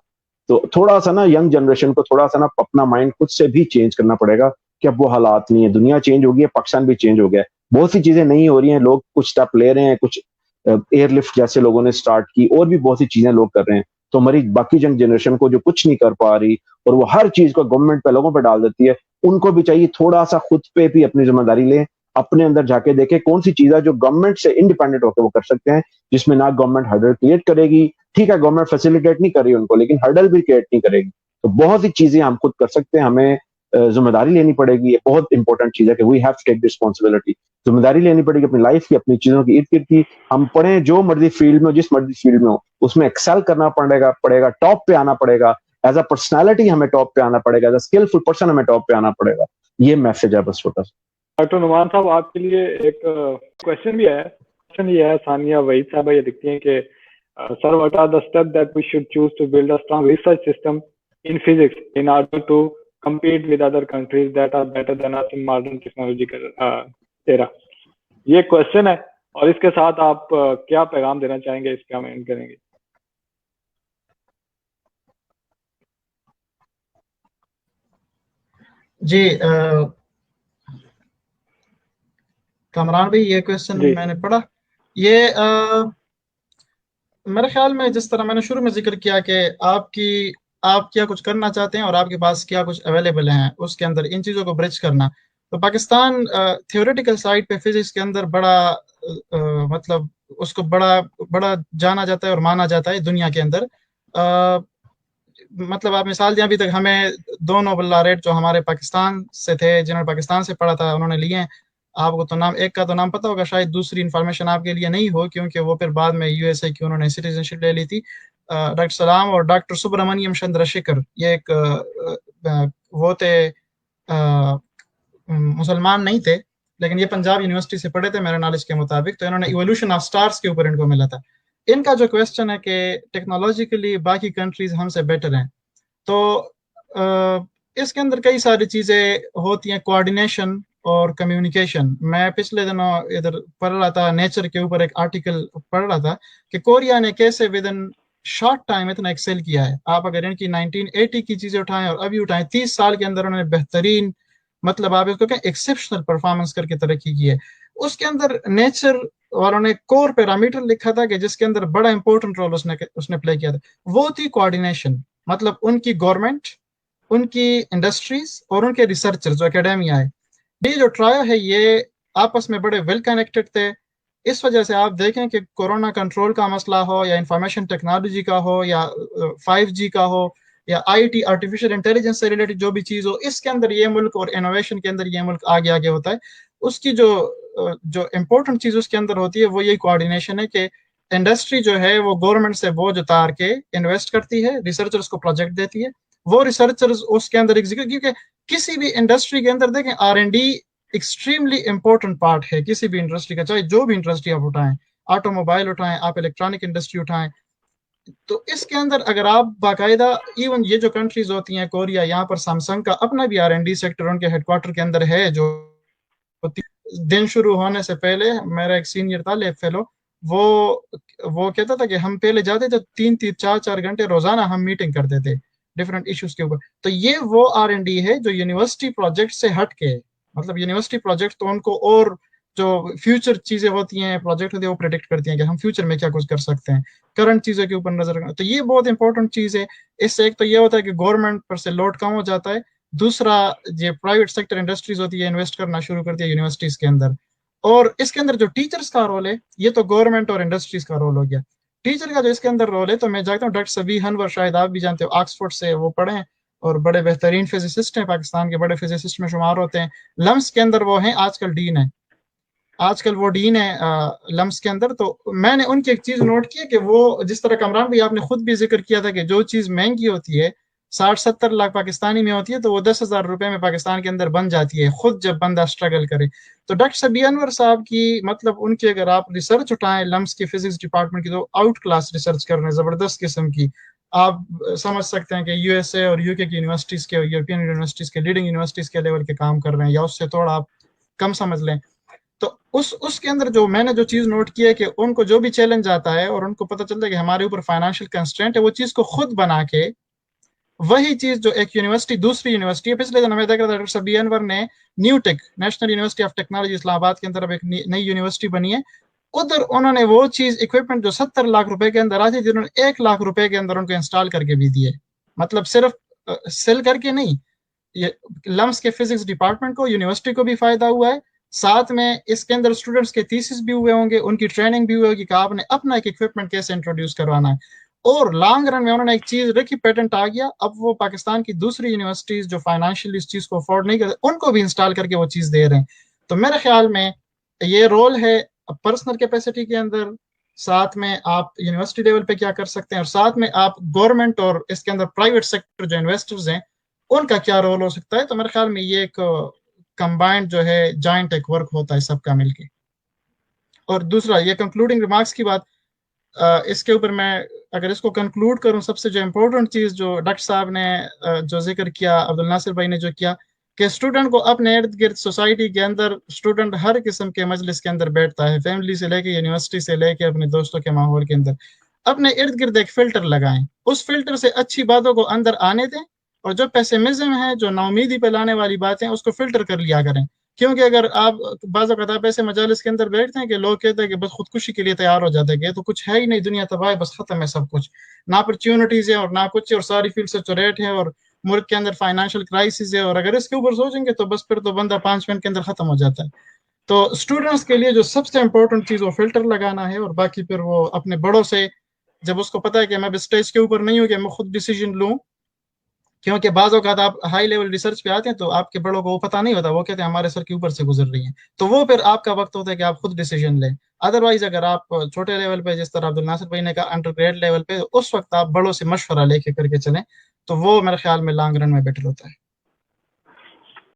S2: تو تھوڑا سا نا ینگ جنریشن کو تھوڑا سا نا اپنا مائنڈ خود سے بھی چینج کرنا پڑے گا کہ اب وہ حالات نہیں ہے, دنیا چینج ہو گئی ہے, پاکستان بھی چینج ہو گیا ہے, بہت سی چیزیں نہیں ہو رہی ہیں, لوگ کچھ اسٹیپ لے رہے ہیں, کچھ ایئر لفٹ جیسے لوگوں نے سٹارٹ کی, اور بھی بہت سی چیزیں لوگ کر رہے ہیں. تو ہماری باقی ینگ جنریشن کو جو کچھ نہیں کر پا رہی اور وہ ہر چیز کو گورنمنٹ پہ لوگوں پہ ڈال دیتی ہے, ان کو بھی چاہیے تھوڑا سا خود پہ بھی اپنی ذمہ داری لیں, اپنے اندر جا کے دیکھیں کون سی چیز ہے جو گورنمنٹ سے انڈیپینڈنٹ ہو کے وہ کر سکتے ہیں, جس میں نہ گورنمنٹ ہرڈل کریٹ کرے گی. ٹھیک ہے گورنمنٹ فیسیلیٹیٹ نہیں کر رہی ان کو, لیکن ہرڈل بھی کریٹ نہیں کرے گی. تو بہت سی چیزیں ہم خود کر سکتے ہیں, ہمیں ذمہ داری لینی پڑے گی. یہ بہت انپورٹنٹ چیز ہے کہ we have to take responsibility. ذمہ داری لینی پڑے گی اپنی لائف کی, اپنی چیزوں کی, ارد گرد کی. ہم پڑھیں جو مرضی فیلڈ میں, جس مرضی فیلڈ میں ہو, اس میں ایکسل کرنا پڑے گا, ٹاپ پہ آنا پڑے گا. ایز اے پرسنالٹی ہمیں ٹاپ پہ آنا پڑے گا, ایز اے اسکلفل پرسن ہمیں ٹاپ پہ آنا پڑے گا. یہ میسج ہے بس چھوٹا سا.
S1: ڈاکٹر نعمان صاحب آپ کے لیے ایک کوشچن بھی ہے. کوشچن یہ ہے, ثانیہ وحید صاحبہ یہ لکھتی ہیں کہ سر what are the steps that we should choose to build a strong research system in physics in order to compete with other countries that are better than us in modern technological era. یہ question ہے, اور اس کے ساتھ آپ کیا پیغام دینا چاہیں گے, اس پہ ہم اینڈ کریں گے.
S3: جی کامران بھائی یہ کوشچن میں نے پڑھا. یہ میرے خیال میں جس طرح میں نے شروع میں ذکر کیا کہ آپ کیا کچھ کرنا چاہتے ہیں اور آپ کے پاس کیا کچھ اویلیبل ہیں, اس کے اندر ان چیزوں کو برج کرنا. تو پاکستان تھیوریٹیکل سائڈ پہ فزکس کے اندر بڑا مطلب اس کو بڑا جانا جاتا ہے اور مانا جاتا ہے دنیا کے اندر. مطلب آپ مثال دیں, ابھی تک ہمیں 2 نوبل لاریٹ جو ہمارے پاکستان سے تھے, جنہوں نے پاکستان سے پڑھا تھا, انہوں نے لیے ہیں. آپ کو تو نام ایک کا تو نام پتہ ہوگا, شاید دوسری انفارمیشن آپ کے لیے نہیں ہو کیونکہ وہ پھر بعد میں یو ایس اے کی انہوں نے سٹیزن شپ لے لی تھی. ڈاکٹر سلام اور ڈاکٹر سبرامنیم چندر شیکھر, یہ ایک وہ تھے مسلمان نہیں تھے لیکن یہ پنجاب یونیورسٹی سے پڑھے تھے میرے نالج کے مطابق. تو انہوں نے ایولیوشن آف سٹارز کے اوپر ان کو ملا تھا. ان کا جو کویسچن ہے کہ ٹیکنالوجیکلی باقی کنٹریز ہم سے بیٹر ہیں, تو اس کے اندر کئی ساری چیزیں ہوتی ہیں, کوآرڈینیشن اور کمیونیکیشن. میں پچھلے دنوں ادھر پڑھ رہا تھا, نیچر کے اوپر ایک آرٹیکل پڑھ رہا تھا کہ کوریا نے کیسے ود ان شارٹ ٹائم اتنا ایکسل کیا ہے. آپ اگر ان کی 1980 کی چیزیں اٹھائیں اور ابھی اٹھائیں, 30 سال کے اندر انہوں نے بہترین, مطلب آپ اس کو کہیں ایکسیپشنل پرفارمنس کر کے ترقی کی ہے. اس کے اندر نیچر والوں نے کور پیرامیٹر لکھا تھا کہ جس کے اندر بڑا امپورٹنٹ رول اس نے پلے کیا تھا, وہ تھی کوآرڈینیشن. مطلب ان کی گورنمنٹ, ان کی انڈسٹریز اور ان کے ریسرچر جو اکیڈیمیا ہے, یہ جو ٹرائل ہے یہ آپس میں بڑے ویل کنیکٹڈ تھے. اس وجہ سے آپ دیکھیں کہ کورونا کنٹرول کا مسئلہ ہو یا انفارمیشن ٹیکنالوجی کا ہو یا 5G کا ہو یا IT آرٹیفیشیل انٹیلیجنس سے ریلیٹڈ جو بھی چیز ہو, اس کے اندر یہ ملک اور انوویشن کے اندر یہ ملک آگے ہوتا ہے. اس کی جو امپورٹنٹ چیز اس کے اندر ہوتی ہے وہ یہی کوآرڈینیشن ہے کہ انڈسٹری جو ہے وہ گورنمنٹ سے بوجھ اتار کے انویسٹ کرتی ہے, ریسرچرز کو پروجیکٹ دیتی ہے, وہ ریسرچرز اس کے اندر کیونکہ کسی بھی انڈسٹری کے اندر دیکھیں R&D ایکسٹریملی امپورٹنٹ پارٹ ہے کسی بھی انڈسٹری کا, چاہے جو بھی انڈسٹری آپ اٹھائیں, آٹو موبائل اٹھائیں, آپ الیکٹرانک انڈسٹری اٹھائیں. تو اس کے اندر اگر آپ باقاعدہ ایون یہ جو کنٹریز ہوتی ہیں, کوریا, یہاں پر سیمسنگ کا اپنا بھی R&D سیکٹر ان کے ہیڈ کوارٹر کے اندر ہے. جو دن شروع ہونے سے پہلے میرا ایک سینئر تھا لیب فیلو, وہ کہتا تھا کہ ہم پہلے جاتے تھے 3-4 گھنٹے روزانہ ہم میٹنگ کرتے تھے ڈفرنٹ ایشوز کے اوپر. تو یہ وہ R&D ہے جو یونیورسٹی پروجیکٹ سے ہٹ کے, مطلب یونیورسٹی پروجیکٹ تو ان کو اور جو فیوچر چیزیں ہوتی ہیں, پروجیکٹ ہوتے ہیں, وہ پریڈکٹ کرتی ہیں کہ ہم فیوچر میں کیا کچھ کر سکتے ہیں, کرنٹ چیزوں کے اوپر نظر رکھنا. تو یہ بہت امپورٹنٹ چیز ہے. اس سے ایک تو یہ ہوتا ہے کہ گورنمنٹ پر سے لوڈ کم ہو جاتا ہے, دوسرا یہ پرائیویٹ سیکٹر انڈسٹریز ہوتی ہے انویسٹ کرنا شروع کرتی ہے یونیورسٹیز کے اندر. اور اس کے اندر جو ٹیچرز کا رول ہے, یہ تو گورنمنٹ اور انڈسٹریز کا رول ہو گیا. ٹیچر کا جو اس کے اندر رول ہے, تو میں جانتا ہوں ڈاکٹر سبیح انور, شاید آپ بھی جانتے ہو, آکسفورڈ سے وہ پڑھے ہیں, اور بڑے بہترین فزسسٹ ہیں، پاکستان کے بڑے فزسسٹ میں شمار ہوتے ہیں. لمس کے اندر وہ ہیں، آج کل ڈین ہے، آج کل وہ ڈین ہے لمس کے اندر. تو میں نے ان کی ایک چیز نوٹ کی کہ وہ جس طرح کامران بھی آپ نے خود بھی ذکر کیا تھا کہ جو چیز مہنگی ہوتی ہے 60-70 لاکھ پاکستانی میں ہوتی ہے تو وہ 10,000 روپے میں پاکستان کے اندر بن جاتی ہے خود جب بندہ اسٹرگل کرے. تو ڈاکٹر سبیہ انور صاحب کی مطلب ان کی اگر آپ ریسرچ اٹھائیں لمس کی فزکس ڈپارٹمنٹ کی تو آؤٹ کلاس ریسرچ کر رہے ہیں، زبردست قسم کی. آپ سمجھ سکتے ہیں کہ یو ایس اے اور یو کے کی یونیورسٹیز کے، یورپین یونیورسٹیز کے، لیڈنگ یونیورسٹیز کے لیول کے کام کر رہے ہیں، یا اس سے تھوڑا آپ کم سمجھ لیں. تو اس کے اندر جو میں نے جو چیز نوٹ کی ہے کہ ان کو جو بھی چیلنج آتا ہے اور ان کو پتہ چلتا ہے کہ ہمارے اوپر فائنانشیل کنسٹرینٹ ہے، وہ چیز کو خود بنا کے وہی چیز جو ایک یونیورسٹی دوسری یونیورسٹی ہے. پچھلے دن میں دیکھ رہا تھا ڈاکٹر سبیہ انور نے new tech national university of technology Islamabad کے اندر اب ایک نئی یونیورسٹی بنی ہے، ادھر انہوں نے وہ چیز اکوپمنٹ جو 70 لاکھ روپے کے اندر آتی تھی، انہوں نے 1 لاکھ روپے کے اندر ان کو انسٹال کر کے بھی دیے. مطلب صرف سیل کر کے نہیں، یہ لمس کے فزکس ڈپارٹمنٹ کو، یونیورسٹی کو بھی فائدہ ہوا ہے، ساتھ میں اس کے اندر اسٹوڈنٹس کے تھیسس بھی ہوئے ہوں گے، ان کی ٹریننگ بھی ہوگی کہ آپ نے اپنا ایک اکوپمنٹ کیسے انٹروڈیوس کروانا ہے. اور لانگ رن میں انہوں نے ایک چیز رکھی، پیٹنٹ آ گیا، اب وہ پاکستان کی دوسری یونیورسٹیز جو فائنانشلی اس چیز کو افورڈ نہیں کرتے ان کو بھی انسٹال کر کے وہ چیز دے رہے ہیں. تو میرے خیال میں یہ رول ہے پرسنل کیپیسٹی کے اندر، ساتھ میں آپ یونیورسٹی لیول پہ کیا کر سکتے ہیں، اور ساتھ میں آپ گورنمنٹ اور اس کے اندر پرائیویٹ سیکٹر جو انویسٹرز ہیں ان کا کیا رول ہو سکتا ہے. تو میرے خیال میں یہ ایک کمبائنڈ جو ہے جوائنٹ ایک ورک ہوتا ہے سب کا مل کے. اور دوسرا یہ کنکلوڈنگ ریمارکس کی بات، اس کے اوپر میں اگر اس کو کنکلوڈ کروں، سب سے جو امپورٹنٹ چیز جو ڈاکٹر صاحب نے جو ذکر کیا، عبدالناصر بھائی نے جو کیا کہ اسٹوڈنٹ کو اپنے ارد گرد سوسائٹی کے اندر، اسٹوڈنٹ ہر قسم کے مجلس کے اندر بیٹھتا ہے، فیملی سے لے کے یونیورسٹی سے لے کے اپنے دوستوں کے ماحول کے اندر، اپنے ارد گرد ایک فلٹر لگائیں، اس فلٹر سے اچھی باتوں کو اندر آنے دیں، اور جو پیسمزم ہے، جو ناامیدی پہ لانے والی باتیں اس کو فلٹر کر لیا کریں. کیونکہ اگر آپ بعض اوقات آپ ایسے مجالس کے اندر بیٹھتے ہیں کہ لوگ کہتے ہیں کہ بس خودکشی کے لیے تیار ہو جاتے ہیں کہ تو کچھ ہے ہی نہیں، دنیا تباہ ہے، بس ختم ہے سب کچھ، نہ اپرچونٹیز ہے اور نہ کچھ، اور ساری فیلڈ سے چوریٹ ہے، اور ملک کے اندر فائنانشیل کرائسس ہے، اور اگر اس کے اوپر سوچیں گے تو بس پھر تو بندہ 5 منٹ کے اندر ختم ہو جاتا ہے. تو اسٹوڈنٹس کے لیے جو سب سے امپورٹنٹ چیز وہ فلٹر لگانا ہے، اور باقی پھر وہ اپنے بڑوں سے، جب اس کو پتا ہے کہ میں اسٹیج کے اوپر نہیں ہوں کہ میں خود ڈیسیجن لوں، کیونکہ بعض اوقات آپ ہائی لیول ریسرچ پہ آتے ہیں تو آپ کے بڑوں کو وہ پتہ نہیں ہوتا، وہ کہتے ہیں ہمارے سر کے اوپر سے گزر رہی ہیں، تو وہ پھر آپ کا وقت ہوتا ہے کہ آپ خود ڈیسیجن لیں. ادروائز اگر آپ چھوٹے لیول پہ، جس طرح عبدالناصر بھائی نے کہا انڈر گریڈ لیول پہ، اس وقت آپ بڑوں سے مشورہ لے کے کر کے چلیں، تو وہ میرے خیال میں لانگ رن میں بیٹر ہوتا ہے.